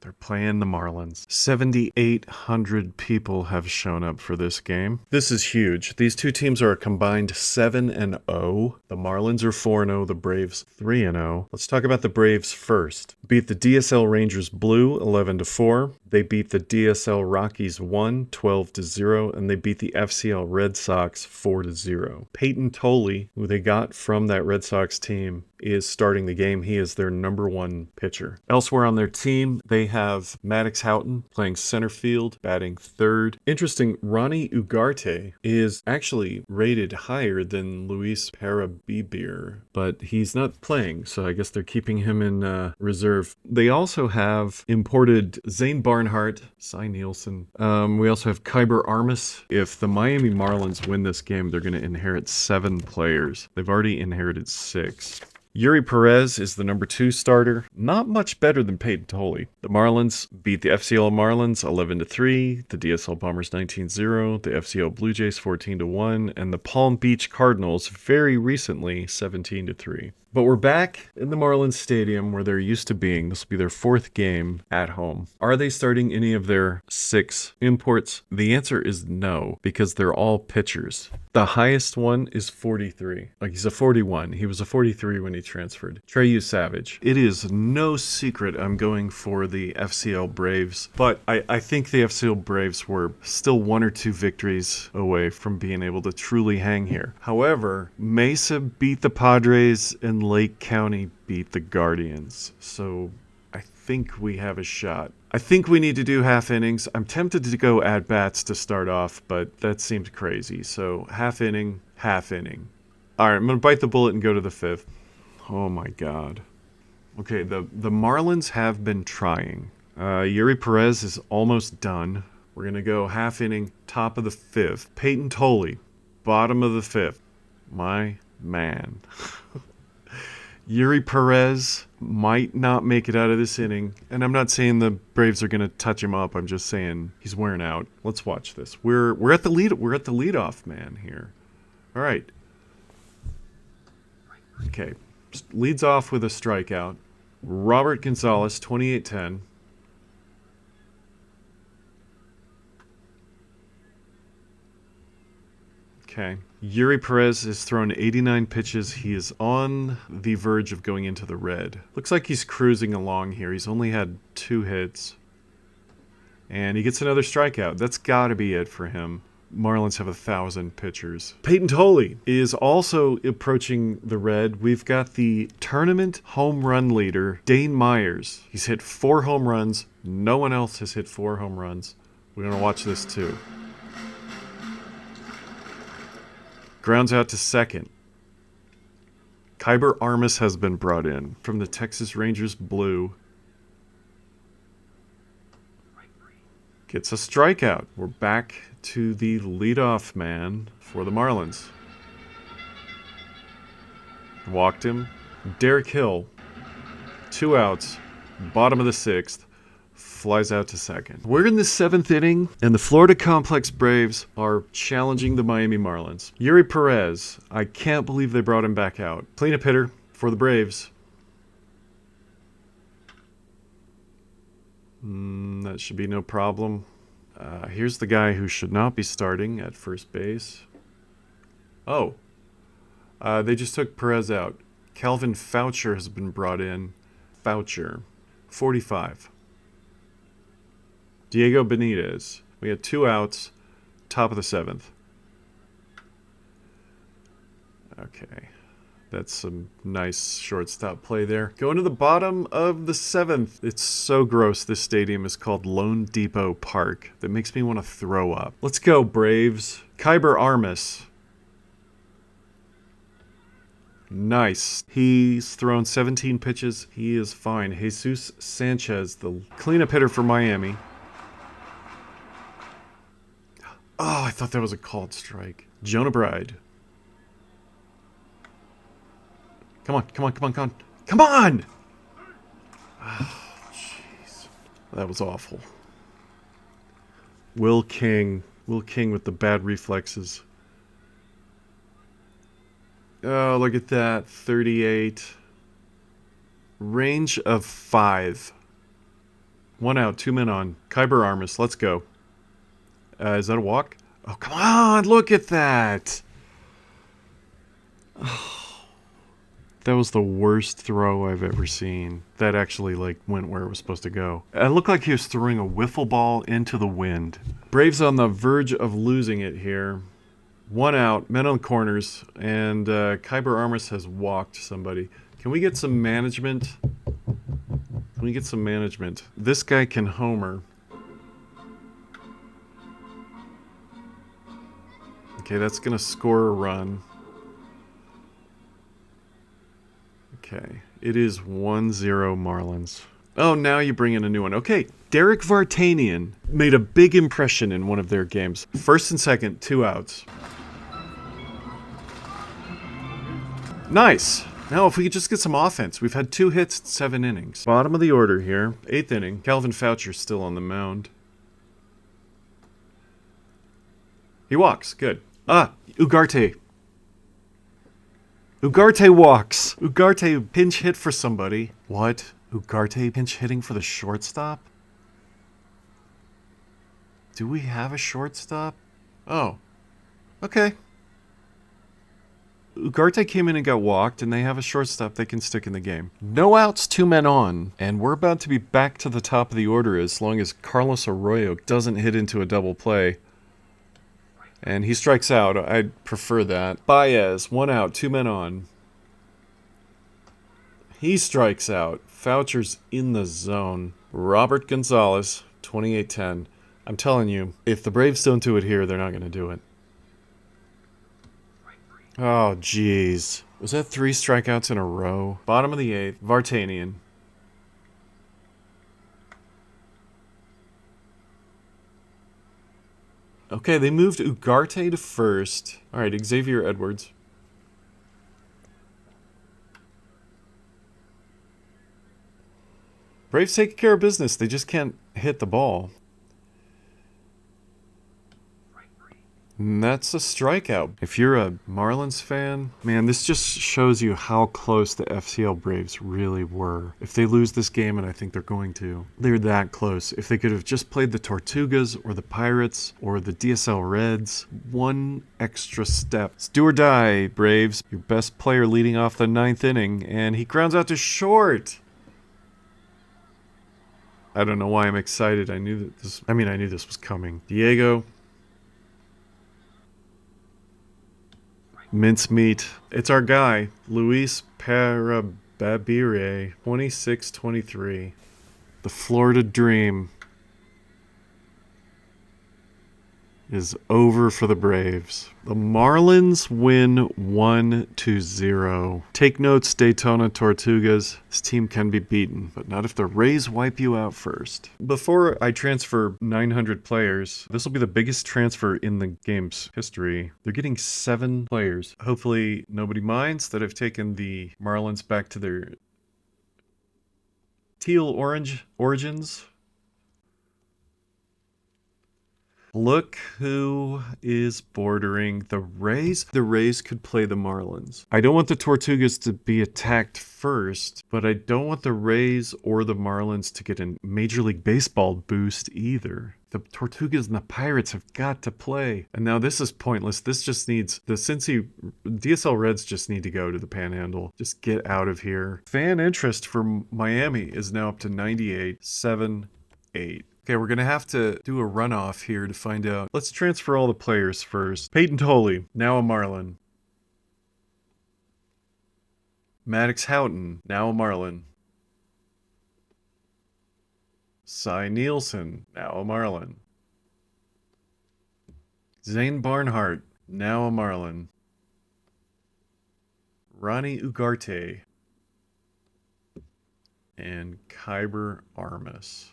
They're playing the Marlins. 7,800 people have shown up for this game. This is huge. These two teams are a combined 7-0. The Marlins are 4-0, the Braves 3-0. Let's talk about the Braves first. Beat the DSL Rangers Blue 11-4. They beat the DSL Rockies 1, 12-0, and they beat the FCL Red Sox 4-0. Peyton Tolley, who they got from that Red Sox team, is starting the game. He is their #1 pitcher. Elsewhere on their team, they have Maddox Houghton playing center field, batting third. Interesting, Ronnie Ugarte is actually rated higher than Luis Parabibir, but he's not playing, so I guess they're keeping him in reserve. They also have imported Zane Barnhart, Cy Nielsen. We also have Kyber Armas. If the Miami Marlins win this game, they're going to inherit 7 players. They've already inherited 6. Yuri Perez is the #2 starter. Not much better than Peyton Tolley. The Marlins beat the FCL Marlins 11-3, the DSL Bombers 19-0, the FCL Blue Jays 14-1, and the Palm Beach Cardinals very recently 17-3. But we're back in the Marlins Stadium where they're used to being. This will be their 4th game at home. Are they starting any of their 6 imports? The answer is no, because they're all pitchers. The highest one is 43. Like, he's a 41. He was a 43 when he transferred. Treyu Savage. It is no secret I'm going for the FCL Braves, but I think the FCL Braves were still 1 or 2 victories away from being able to truly hang here. However, Mesa beat the Padres and Lake County beat the Guardians, so I think we have a shot. I think we need to do half innings. I'm tempted to go at bats to start off, but that seems crazy, so half inning, half inning. Alright, I'm going to bite the bullet and go to the 5th. Oh my god. Okay, the Marlins have been trying. Yuri Perez is almost done. We're going to go half inning, top of the 5th. Peyton Tolley, bottom of the 5th. My man. Yuri Perez might not make it out of this inning, and I'm not saying the Braves are going to touch him up. I'm just saying he's wearing out. Let's watch this. We're at the lead. We're at the leadoff man here. All right. Okay. Leads off with a strikeout. Robert Gonzalez, 28-10. Okay. Yuri Perez has thrown 89 pitches. He is on the verge of going into the red. Looks like he's cruising along here. He's only had 2 hits. And he gets another strikeout. That's got to be it for him. Marlins have 1,000 pitchers. Peyton Tolley is also approaching the red. We've got the tournament home run leader, Dane Myers. He's hit 4 home runs. No one else has hit 4 home runs. We're going to watch this too. Grounds out to second. Kyber Armas has been brought in from the Texas Rangers Blue. Gets a strikeout. We're back to the leadoff man for the Marlins. Walked him. Derek Hill. 2 outs. Bottom of the 6th. Flies out to second. We're in the 7th inning, and the Florida Complex Braves are challenging the Miami Marlins. Yuri Perez, I can't believe they brought him back out. Cleanup hitter for the Braves. That should be no problem. Here's the guy who should not be starting at first base. Oh. They just took Perez out. Calvin Foucher has been brought in. Foucher, 45. Diego Benitez. We had 2 outs, top of the 7th. Okay. That's some nice shortstop play there. Going to the bottom of the 7th. It's so gross. This stadium is called Lone Depot Park. That makes me want to throw up. Let's go, Braves. Kyber Armas. Nice. He's thrown 17 pitches. He is fine. Jesus Sanchez, the cleanup hitter for Miami. Oh, I thought that was a called strike. Jonah Bride. Come on, come on, come on, come on. Come on! Oh, jeez. That was awful. Will King. Will King with the bad reflexes. Oh, look at that. 38. Range of 5. 1 out, 2 men on. Kyber Armas, let's go. Is that a walk? Oh, come on, look at that. Oh. That was the worst throw I've ever seen. That actually, went where it was supposed to go. It looked like he was throwing a wiffle ball into the wind. Braves on the verge of losing it here. 1 out, men on corners, and Kyber Armas has walked somebody. Can we get some management? Can we get some management? This guy can homer. Okay, that's gonna score a run. Okay, it is 1-0 Marlins. Oh, now you bring in a new one. Okay, Derek Vartanian made a big impression in one of their games. First and second, 2 outs. Nice. Now, if we could just get some offense. We've had 2 hits in 7 innings. Bottom of the order here. 8th inning. Calvin Foucher's still on the mound. He walks. Good. Ugarte. Ugarte walks. Ugarte pinch hit for somebody. What? Ugarte pinch hitting for the shortstop? Do we have a shortstop? Oh. Okay. Ugarte came in and got walked, and they have a shortstop they can stick in the game. No outs, 2 men on, and we're about to be back to the top of the order as long as Carlos Arroyo doesn't hit into a double play. And he strikes out. I'd prefer that. Baez, 1 out, 2 men on. He strikes out. Foucher's in the zone. Robert Gonzalez, 28-10. I'm telling you, if the Braves don't do it here, they're not going to do it. Oh, jeez. Was that 3 strikeouts in a row? Bottom of the 8th. Vartanian. Okay, they moved Ugarte to first. All right, Xavier Edwards. Braves take care of business. They just can't hit the ball. And that's a strikeout. If you're a Marlins fan, man, this just shows you how close the FCL Braves really were. If they lose this game, and I think they're going to, they're that close. If they could have just played the Tortugas or the Pirates or the DSL Reds, 1 extra step. It's do or die, Braves. Your best player leading off the 9th inning, and he grounds out to short. I don't know why I'm excited. I knew this was coming. Diego. Mincemeat. It's our guy, Luis Parababire, 26-23. The Florida Dream is over for the Braves. The Marlins win 1-0. Take notes, Daytona Tortugas. This team can be beaten, but not if the Rays wipe you out first. Before I transfer 900 players, this will be the biggest transfer in the game's history. They're getting 7 players. Hopefully nobody minds that I've taken the Marlins back to their teal-orange origins. Look who is bordering the Rays. The Rays could play the Marlins. I don't want the Tortugas to be attacked first, but I don't want the Rays or the Marlins to get a Major League Baseball boost either. The Tortugas and the Pirates have got to play. And now this is pointless. This just needs... The Cincy DSL Reds just need to go to the Panhandle. Just get out of here. Fan interest for Miami is now up to 98.78. Okay, we're going to have to do a runoff here to find out. Let's transfer all the players first. Peyton Tolley, now a Marlin. Maddox Houghton, now a Marlin. Cy Nielsen, now a Marlin. Zane Barnhart, now a Marlin. Ronnie Ugarte. And Kyber Armas.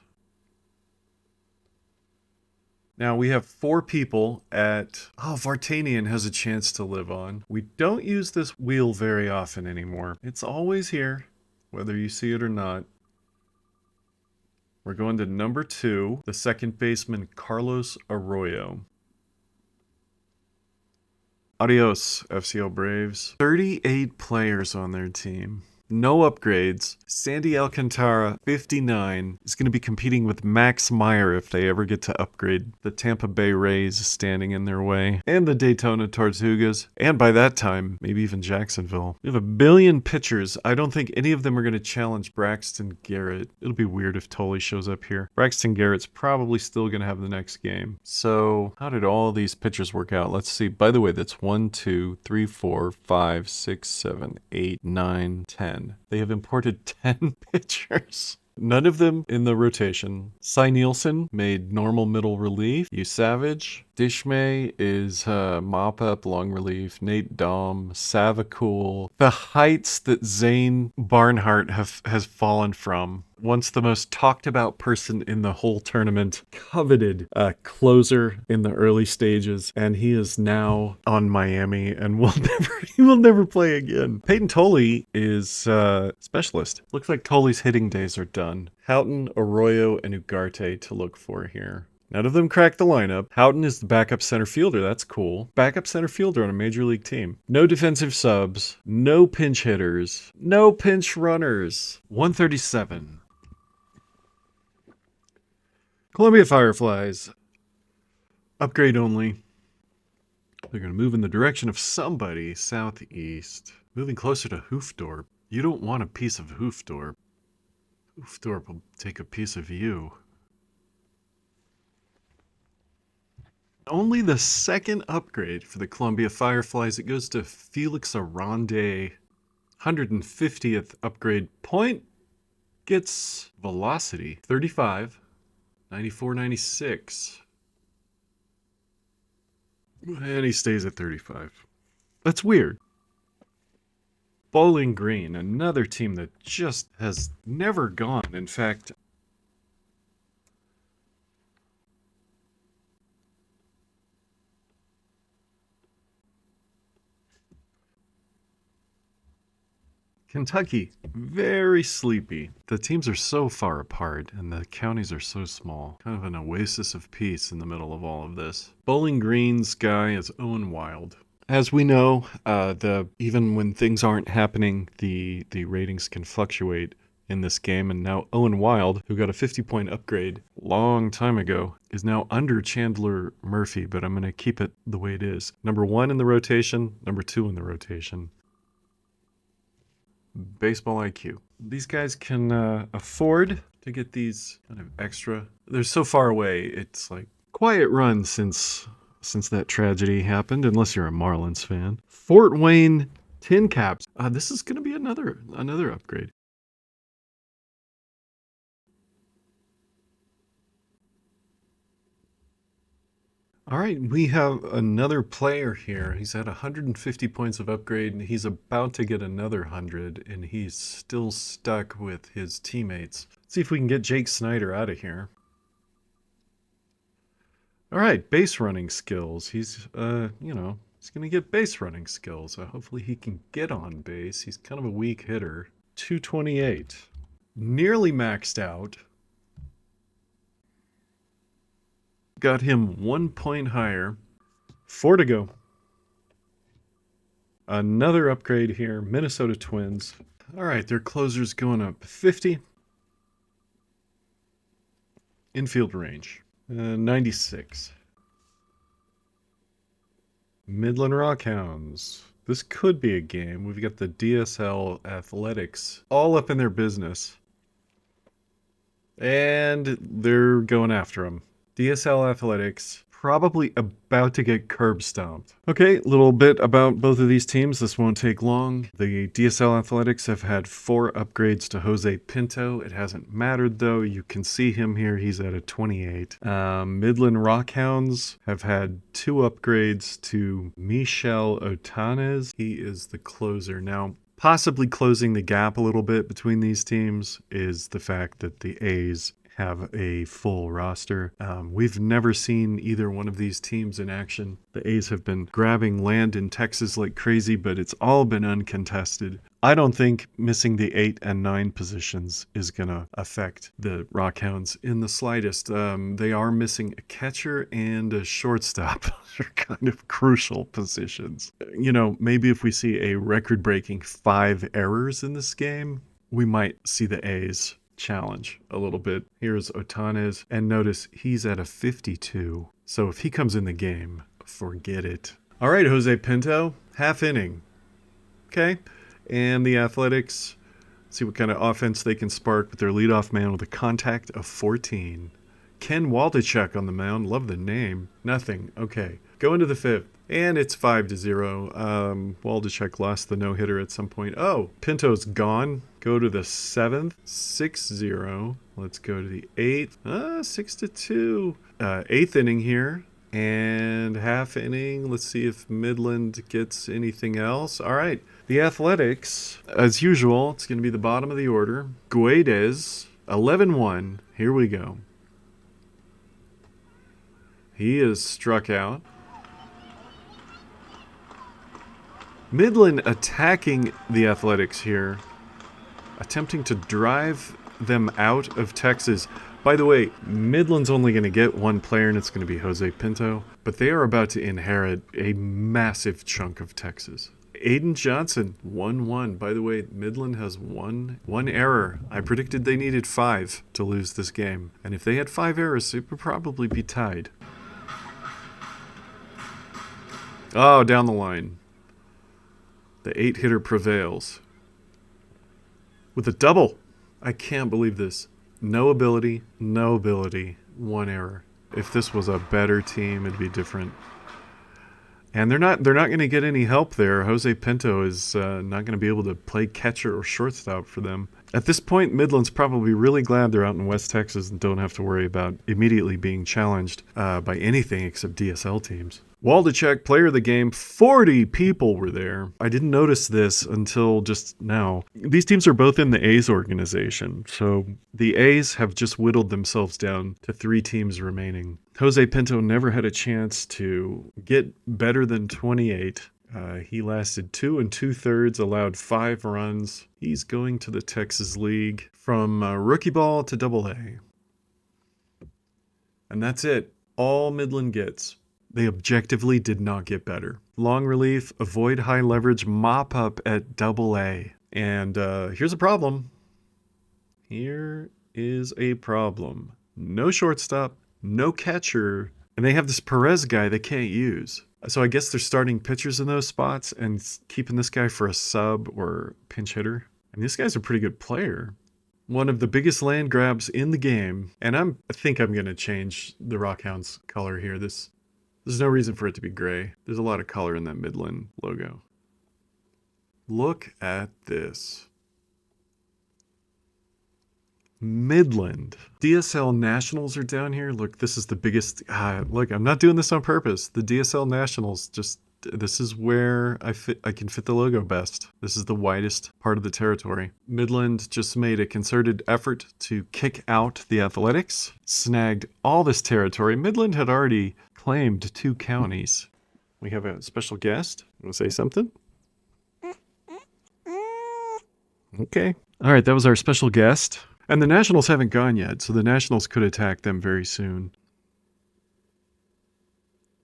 Now we have 4 people at... Oh, Vartanian has a chance to live on. We don't use this wheel very often anymore. It's always here, whether you see it or not. We're going to number 2, the second baseman, Carlos Arroyo. Adios, FCO Braves. 38 players on their team. No upgrades. Sandy Alcantara, 59, is going to be competing with Max Meyer if they ever get to upgrade. The Tampa Bay Rays standing in their way. And the Daytona Tortugas. And by that time, maybe even Jacksonville. We have 1 billion pitchers. I don't think any of them are going to challenge Braxton Garrett. It'll be weird if Tolley shows up here. Braxton Garrett's probably still going to have the next game. So, how did all these pitchers work out? Let's see. By the way, that's 1, 2, 3, 4, 5, 6, 7, 8, 9, 10. They have imported 10 pitchers. None of them in the rotation. Cy Nielsen made normal middle relief. You Savage. Dishmay is mop-up long relief. Nate Dom. Savakul. The heights that Zane Barnhart has fallen from. Once the most talked about person in the whole tournament. Coveted closer in the early stages. And he is now on Miami and he will never play again. Peyton Tolley is specialist. Looks like Tolley's hitting days are done. Houghton, Arroyo, and Ugarte to look for here. None of them cracked the lineup. Houghton is the backup center fielder. That's cool. Backup center fielder on a major league team. No defensive subs. No pinch hitters. No pinch runners. 137. Columbia Fireflies. Upgrade only. They're going to move in the direction of somebody southeast. Moving closer to Hoofdorp. You don't want a piece of Hoofdorp. Hoofdorp will take a piece of you. Only the second upgrade for the Columbia Fireflies. It goes to Felix Arande. 150th upgrade point. Gets velocity. 35. 94, 96. And he stays at 35. That's weird. Bowling Green, another team that just has never gone. In fact, Kentucky, very sleepy. The teams are so far apart and the counties are so small. Kind of an oasis of peace in the middle of all of this. Bowling Green's guy is Owen Wild. As we know, even when things aren't happening, the ratings can fluctuate in this game. And now Owen Wild, who got a 50-point upgrade long time ago, is now under Chandler Murphy, but I'm going to keep it the way it is. Number 1 in the rotation, number 2 in the rotation. Baseball IQ. These guys can afford to get these kind of extra. They're so far away, it's like quiet run since that tragedy happened, unless you're a Marlins fan. Fort Wayne Tin Caps. This is going to be another upgrade. All right, we have another player here. He's at 150 points of upgrade, and he's about to get another 100, and he's still stuck with his teammates. Let's see if we can get Jake Snyder out of here. All right, base running skills. He's, he's going to get base running skills. Hopefully he can get on base. He's kind of a weak hitter. 228. Nearly maxed out. Got him 1 point higher. 4 to go. Another upgrade here. Minnesota Twins. All right, their closer's going up 50. Infield range. 96. Midland Rockhounds. This could be a game. We've got the DSL Athletics all up in their business. And they're going after him. DSL Athletics probably about to get curb stomped. Okay, a little bit about both of these teams. This won't take long. The DSL Athletics have had 4 upgrades to Jose Pinto. It hasn't mattered though. You can see him here. He's at a 28. Midland Rockhounds have had 2 upgrades to Michel Otanes. He is the closer. Now, possibly closing the gap a little bit between these teams is the fact that the A's have a full roster. We've never seen either one of these teams in action. The A's have been grabbing land in Texas like crazy, but it's all been uncontested. I don't think missing the 8 and 9 positions is going to affect the Rockhounds in the slightest. They are missing a catcher and a shortstop. They're kind of crucial positions. You know, maybe if we see a record-breaking 5 errors in this game, we might see the A's challenge a little bit. Here's Otanes, and notice he's at a 52. So if he comes in the game, forget it. All right, Jose Pinto, half inning. Okay, and the Athletics, see what kind of offense they can spark with their leadoff man with a contact of 14. Ken Waldichuk on the mound, love the name. Nothing. Okay, go into the 5th. And it's 5-0. Waldichuk lost the no-hitter at some point. Oh, Pinto's gone. Go to the 7th. 6-0. Let's go to the 8th. 6-2. 8th inning here. And half inning. Let's see if Midland gets anything else. All right. The Athletics, as usual, it's going to be the bottom of the order. Guedes, 11-1. Here we go. He is struck out. Midland attacking the Athletics here, attempting to drive them out of Texas. By the way, Midland's only going to get 1 player, and it's going to be Jose Pinto, but they are about to inherit a massive chunk of Texas. Aiden Johnson, 1-1. By the way, Midland has one error. I predicted they needed 5 to lose this game, and if they had 5 errors, it would probably be tied. Oh, down the line. The 8-hitter prevails. With a double. I can't believe this. No ability, 1 error. If this was a better team, it'd be different. And they're not going to get any help there. Jose Pinto is not going to be able to play catcher or shortstop for them. At this point, Midland's probably really glad they're out in West Texas and don't have to worry about immediately being challenged by anything except DSL teams. Waldichuk, player of the game, 40 people were there. I didn't notice this until just now. These teams are both in the A's organization, so the A's have just whittled themselves down to 3 teams remaining. Jose Pinto never had a chance to get better than 28. He lasted 2 2/3, allowed 5 runs. He's going to the Texas League from rookie ball to AA. And that's it. All Midland gets. They objectively did not get better. Long relief, avoid high leverage, mop up at AA. And here's a problem. Here is a problem. No shortstop, no catcher, and they have this Perez guy they can't use. So I guess they're starting pitchers in those spots and keeping this guy for a sub or pinch hitter. And this guy's a pretty good player. One of the biggest land grabs in the game. And I think I'm going to change the Rockhounds color here. There's no reason for it to be gray. There's a lot of color in that Midland logo. Look at this. Midland. DSL Nationals are down here. Look, this is the biggest... look, I'm not doing this on purpose. The DSL Nationals, this is where I can fit the logo best. This is the widest part of the territory. Midland just made a concerted effort to kick out the Athletics, snagged all this territory. Midland had already claimed 2 counties. We have a special guest. Want to say something? Okay. All right, that was our special guest. And the Nationals haven't gone yet, so the Nationals could attack them very soon.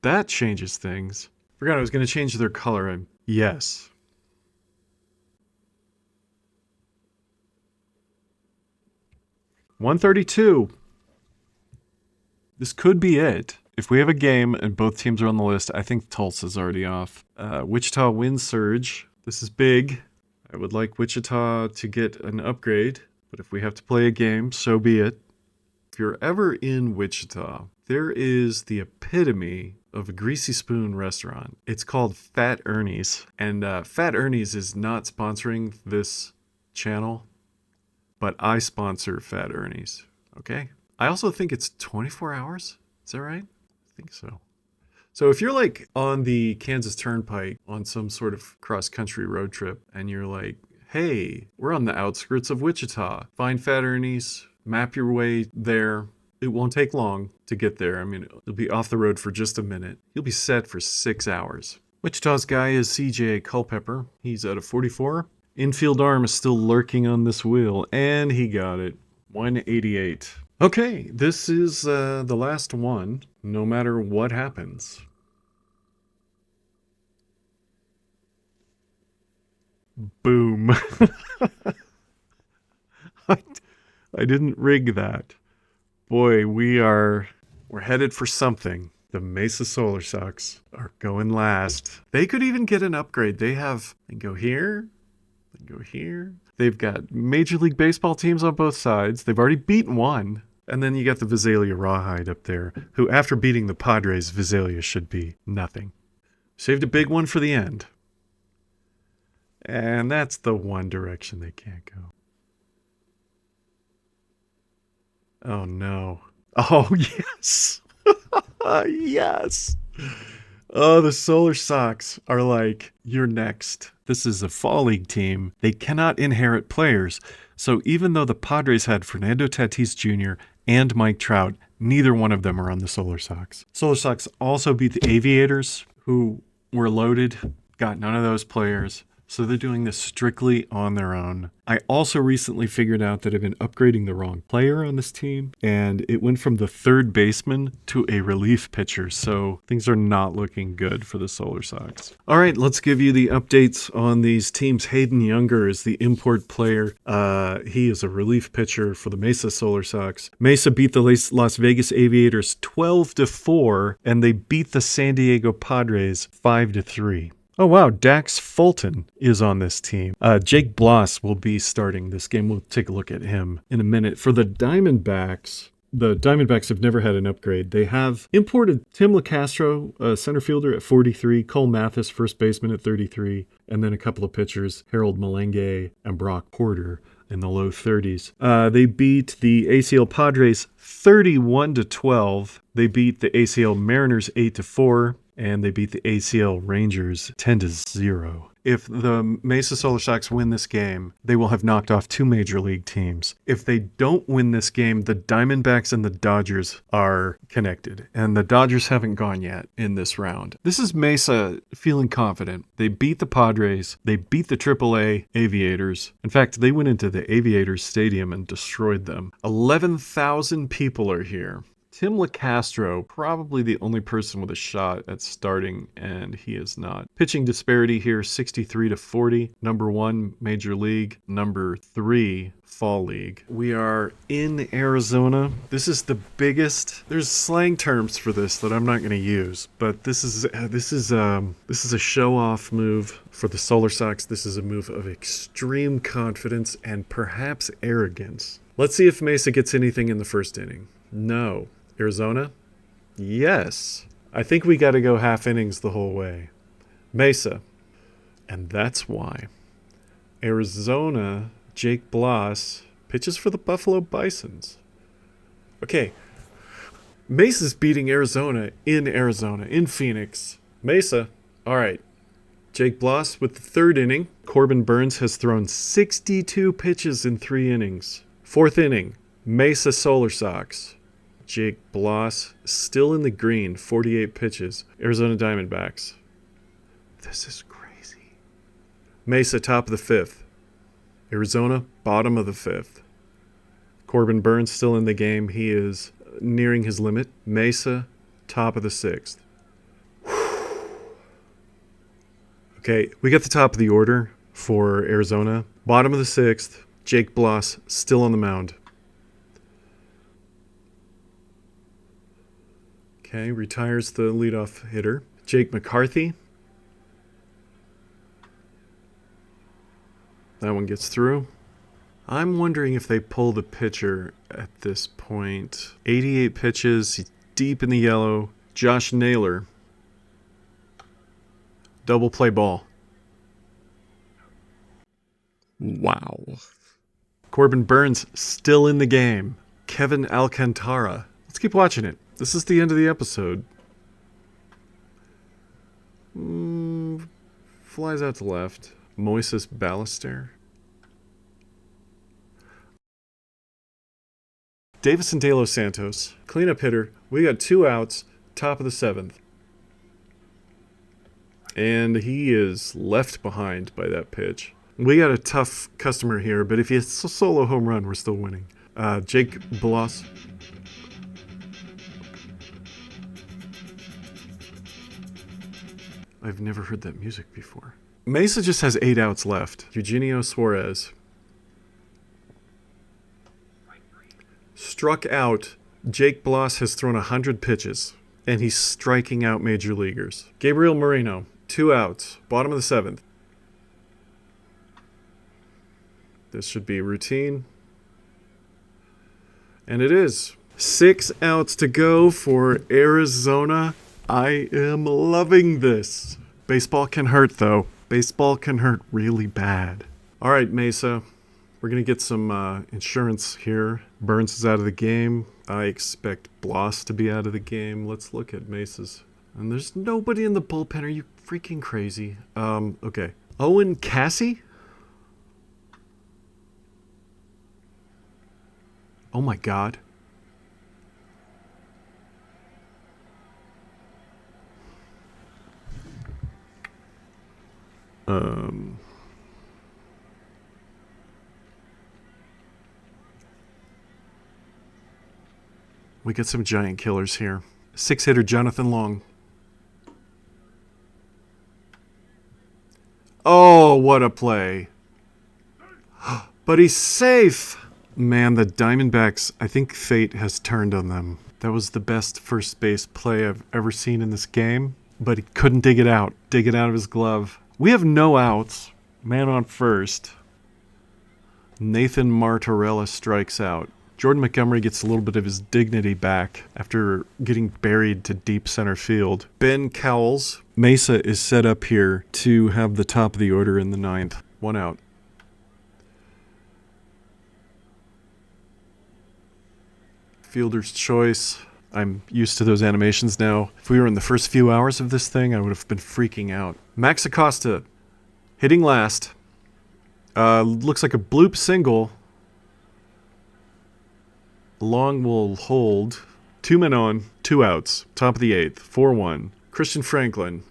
That changes things. Forgot I was going to change their color. Yes. $132. This could be it. If we have a game and both teams are on the list, I think Tulsa's already off. Wichita wins surge. This is big. I would like Wichita to get an upgrade, but if we have to play a game, so be it. if you're ever in Wichita, there is the epitome of a greasy spoon restaurant. It's called Fat Ernie's. And Fat Ernie's is not sponsoring this channel, but I sponsor Fat Ernie's. Okay? I also think it's 24 hours. Is that right? I think so. So if you're like on the Kansas Turnpike on some sort of cross-country road trip and you're like, hey, we're on the outskirts of Wichita, find Fat Ernie's, map your way there. It won't take long to get there. I mean, you'll be off the road for just a minute. You'll be set for 6 hours. Wichita's guy is CJ Culpepper. He's out of 44. Infield arm is still lurking on this wheel, and he got it. 188. Okay, this is the last one, no matter what happens. Boom. I didn't rig that. Boy, we're headed for something. The Mesa Solar Sox are going last. They could even get an upgrade. They go here, they go here. They've got Major League Baseball teams on both sides. They've already beaten one. And then you got the Visalia Rawhide up there, who after beating the Padres, Visalia should be nothing. Saved a big one for the end. And that's the one direction they can't go. Oh, no. Oh, yes. Yes. Oh, the Solar Sox are like, you're next. This is a fall league team. They cannot inherit players. So even though the Padres had Fernando Tatis Jr. and Mike Trout, neither one of them are on the Solar Sox. Solar Sox also beat the Aviators, who were loaded, got none of those players. So they're doing this strictly on their own. I also recently figured out that I've been upgrading the wrong player on this team, and it went from the third baseman to a relief pitcher, so things are not looking good for the Solar Sox. All right, let's give you the updates on these teams. Hayden Younger is the import player. He is a relief pitcher for the Mesa Solar Sox. Mesa beat the Las Vegas Aviators 12-4, and they beat the San Diego Padres 5-3. Oh, wow. Dax Fulton is on this team. Jake Bloss will be starting this game. We'll take a look at him in a minute. For the Diamondbacks have never had an upgrade. They have imported Tim LeCastro, center fielder at 43, Cole Mathis, first baseman at 33, and then a couple of pitchers, Harold Melenge and Brock Porter in the low 30s. They beat the ACL Padres 31-12. They beat the ACL Mariners 8-4. And they beat the ACL Rangers 10-0. If the Mesa Solar Sox win this game, they will have knocked off two major league teams. If they don't win this game, the Diamondbacks and the Dodgers are connected. And the Dodgers haven't gone yet in this round. This is Mesa feeling confident. They beat the Padres. They beat the AAA Aviators. In fact, they went into the Aviators Stadium and destroyed them. 11,000 people are here. Tim LeCastro, probably the only person with a shot at starting, and he is not. Pitching disparity here, 63-40. Number 1, Major League. Number 3, Fall League. We are in Arizona. This is the biggest. There's slang terms for this that I'm not going to use, but this is a show-off move for the Solar Sox. This is a move of extreme confidence and perhaps arrogance. Let's see if Mesa gets anything in the first inning. No. Arizona? Yes. I think we got to go half innings the whole way. Mesa. And that's why. Arizona, Jake Bloss, pitches for the Buffalo Bisons. Okay. Mesa's beating Arizona, in Phoenix. Mesa. All right. Jake Bloss with the third inning. Corbin Burns has thrown 62 pitches in 3 innings. Fourth inning. Mesa Solar Sox. Jake Bloss still in the green, 48 pitches. Arizona Diamondbacks. This is crazy. Mesa, top of the 5th. Arizona, bottom of the 5th. Corbin Burns still in the game. He is nearing his limit. Mesa, top of the 6th. Okay, we got the top of the order for Arizona. Bottom of the 6th. Jake Bloss still on the mound. Okay, retires the leadoff hitter. Jake McCarthy. That one gets through. I'm wondering if they pull the pitcher at this point. 88 pitches, he's deep in the yellow. Josh Naylor. Double play ball. Wow. Corbin Burns still in the game. Kevin Alcantara. Let's keep watching it. This is the end of the episode. Flies out to left. Moises Ballester. Davison De Los Santos. Cleanup hitter. We got 2 outs. Top of the 7th. And he is left behind by that pitch. We got a tough customer here, but if he hits a solo home run, we're still winning. Jake Bloss. I've never heard that music before. Mesa just has 8 outs left. Eugenio Suarez. Struck out. Jake Bloss has thrown 100 pitches, and he's striking out major leaguers. Gabriel Moreno, 2 outs. Bottom of the 7th. This should be routine. And it is. 6 outs to go for Arizona. I am loving this. Baseball can hurt, though. Baseball can hurt really bad. All right, Mesa. We're going to get some insurance here. Burns is out of the game. I expect Bloss to be out of the game. Let's look at Mesa's. And there's nobody in the bullpen. Are you freaking crazy? Okay. Owen Cassie? Oh my God. We get some giant killers here. 6-hitter Jonathan Long. Oh, what a play. But he's safe. Man, the Diamondbacks, I think fate has turned on them. That was the best first base play I've ever seen in this game, but he couldn't dig it out of his glove. We have no outs. Man on first. Nathan Martorella strikes out. Jordan Montgomery gets a little bit of his dignity back after getting buried to deep center field. Ben Cowles. Mesa is set up here to have the top of the order in the 9th. 1 out. Fielder's choice. I'm used to those animations now. If we were in the first few hours of this thing, I would have been freaking out. Max Acosta hitting last. Looks like a bloop single. Long will hold. 2 men on, 2 outs. Top of the 8th. 4-1. Christian Franklin.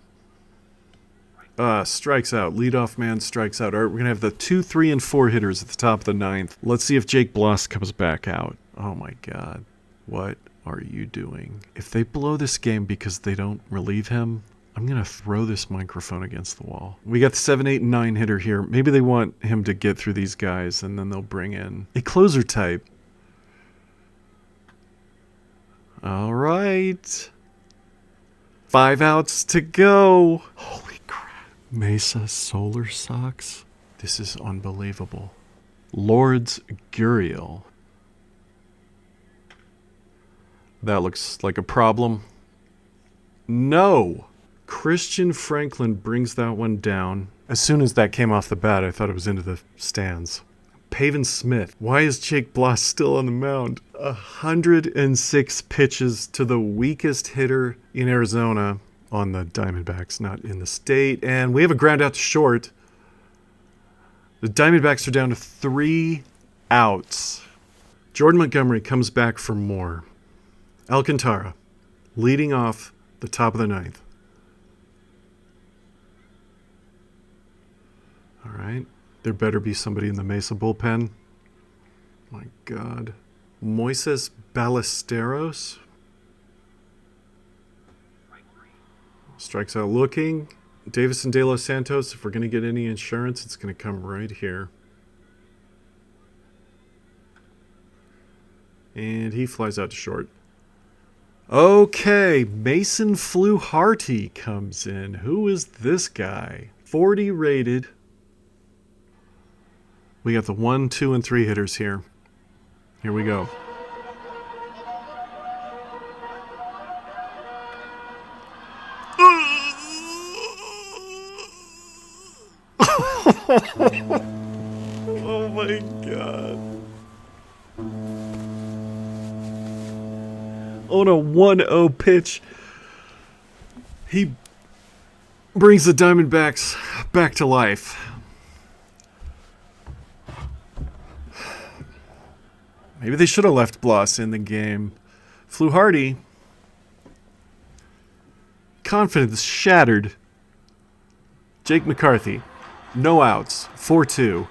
Strikes out. Leadoff man strikes out. All right, we're going to have the 2, 3, and 4 hitters at the top of the 9th. Let's see if Jake Bloss comes back out. Oh my God. What are you doing? If they blow this game because they don't relieve him, I'm going to throw this microphone against the wall. We got the 7, 8, and 9 hitter here. Maybe they want him to get through these guys, and then they'll bring in a closer type. All right. 5 outs to go. Holy crap. Mesa Solar Sox. This is unbelievable. Lourdes Gurriel. That looks like a problem. No. Christian Franklin brings that one down. As soon as that came off the bat, I thought it was into the stands. Pavin Smith. Why is Jake Bloss still on the mound? 106 pitches to the weakest hitter in Arizona on the Diamondbacks, not in the state. And we have a ground out to short. The Diamondbacks are down to 3 outs. Jordan Montgomery comes back for more. Alcantara leading off the top of the 9th. All right. There better be somebody in the Mesa bullpen. My God. Moises Ballesteros. Strikes out looking. Davison De Los Santos, if we're going to get any insurance, it's going to come right here. And he flies out to short. Okay, Mason Fluharty comes in. Who is this guy? 40 rated. We got the 1, 2, and 3 hitters here. Here we go. Oh my god. On a 1-0 pitch, he brings the Diamondbacks back to life. Maybe they should have left Bloss in the game. Fluharty, confidence shattered. Jake McCarthy, no outs, 4-2.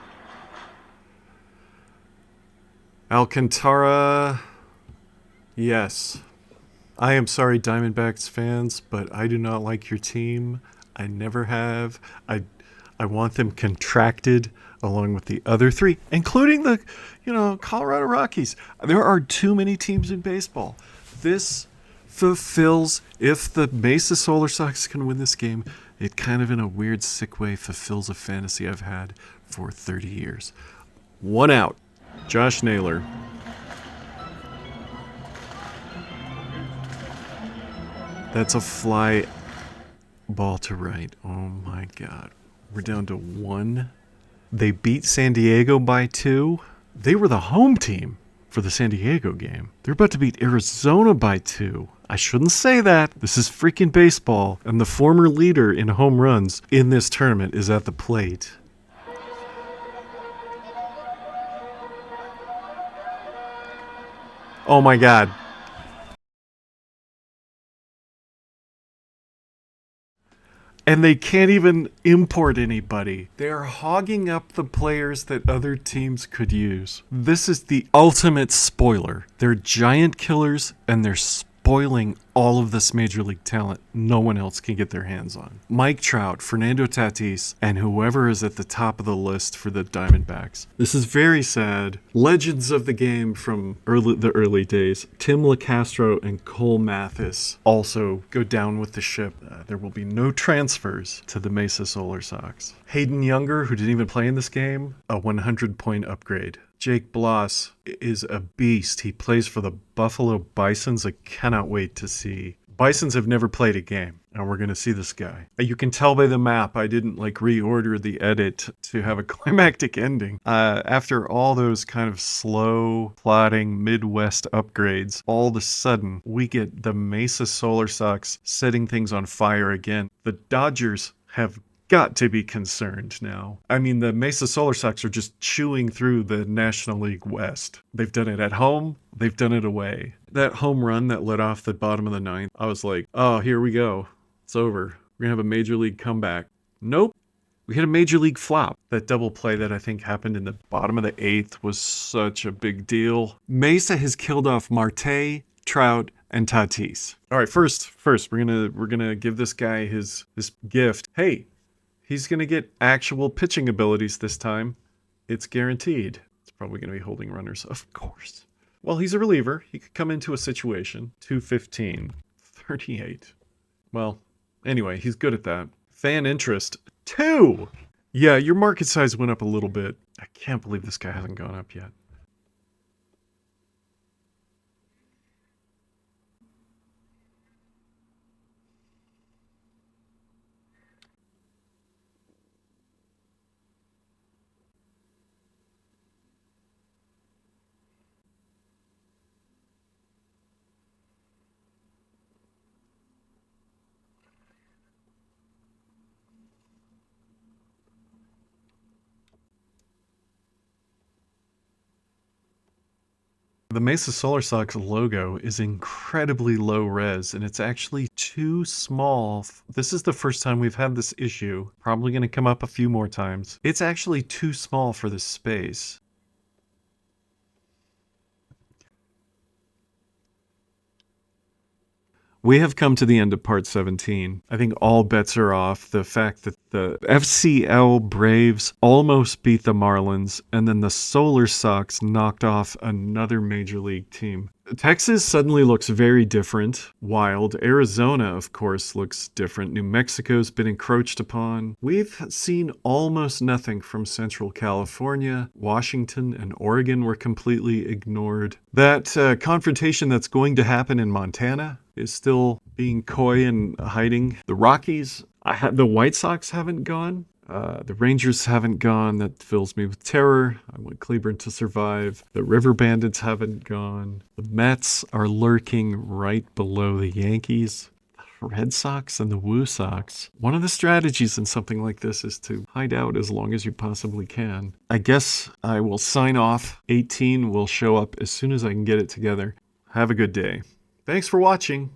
Alcantara, yes. I am sorry, Diamondbacks fans, but I do not like your team. I never have. I want them contracted along with the other three, including the, Colorado Rockies. There are too many teams in baseball. This fulfills, if the Mesa Solar Sox can win this game, it kind of in a weird, sick way fulfills a fantasy I've had for 30 years. 1 out. Josh Naylor. That's a fly ball to right. Oh my god. We're down to 1. They beat San Diego by 2. They were the home team for the San Diego game. They're about to beat Arizona by 2. I shouldn't say that. This is freaking baseball. And the former leader in home runs in this tournament is at the plate. Oh my god. And they can't even import anybody. They're hogging up the players that other teams could use. This is the ultimate spoiler. They're giant killers, and they're spoiling all of this major league talent no one else can get their hands on. Mike Trout, Fernando Tatis, and whoever is at the top of the list for the Diamondbacks. This is very sad. Legends of the game from the early days, Tim LaCastro and Cole Mathis, also go down with the ship. There will be no transfers to the Mesa Solar Sox. Hayden Younger, who didn't even play in this game, a 100-point upgrade. Jake Bloss is a beast. He plays for the Buffalo Bisons. I cannot wait to see. Bisons have never played a game, and we're going to see this guy. You can tell by the map I didn't reorder the edit to have a climactic ending. After all those kind of slow, plodding Midwest upgrades, all of a sudden we get the Mesa Solar Sox setting things on fire again. The Dodgers have got to be concerned now. I mean, the Mesa Solar Sox are just chewing through the National League West. They've done it at home. They've done it away. That home run that led off the bottom of the ninth, I was like, oh, here we go. It's over. We're going to have a major league comeback. Nope. We hit a major league flop. That double play that I think happened in the bottom of the 8th was such a big deal. Mesa has killed off Marte, Trout, and Tatis. All right, first, we're gonna give this guy this gift. Hey, he's going to get actual pitching abilities this time. It's guaranteed. It's probably going to be holding runners, of course. Well, he's a reliever. He could come into a situation. 215. 38. Well, anyway, he's good at that. Fan interest. 2! Yeah, your market size went up a little bit. I can't believe this guy hasn't gone up yet. The Mesa Solar Sox logo is incredibly low res, and it's actually too small. This is the first time we've had this issue. Probably going to come up a few more times. It's actually too small for this space. We have come to the end of part 17. I think all bets are off. The fact that the FCL Braves almost beat the Marlins, and then the Solar Sox knocked off another major league team. Texas suddenly looks very different. Wild. Arizona, of course, looks different. New Mexico's been encroached upon. We've seen almost nothing from Central California. Washington and Oregon were completely ignored. That confrontation that's going to happen in Montana is still being coy and hiding. The Rockies, the White Sox haven't gone. The Rangers haven't gone. That fills me with terror. I want Cleveland to survive. The River Bandits haven't gone. The Mets are lurking right below the Yankees. The Red Sox and the Woo Sox. One of the strategies in something like this is to hide out as long as you possibly can. I guess I will sign off. 18 will show up as soon as I can get it together. Have a good day. Thanks for watching.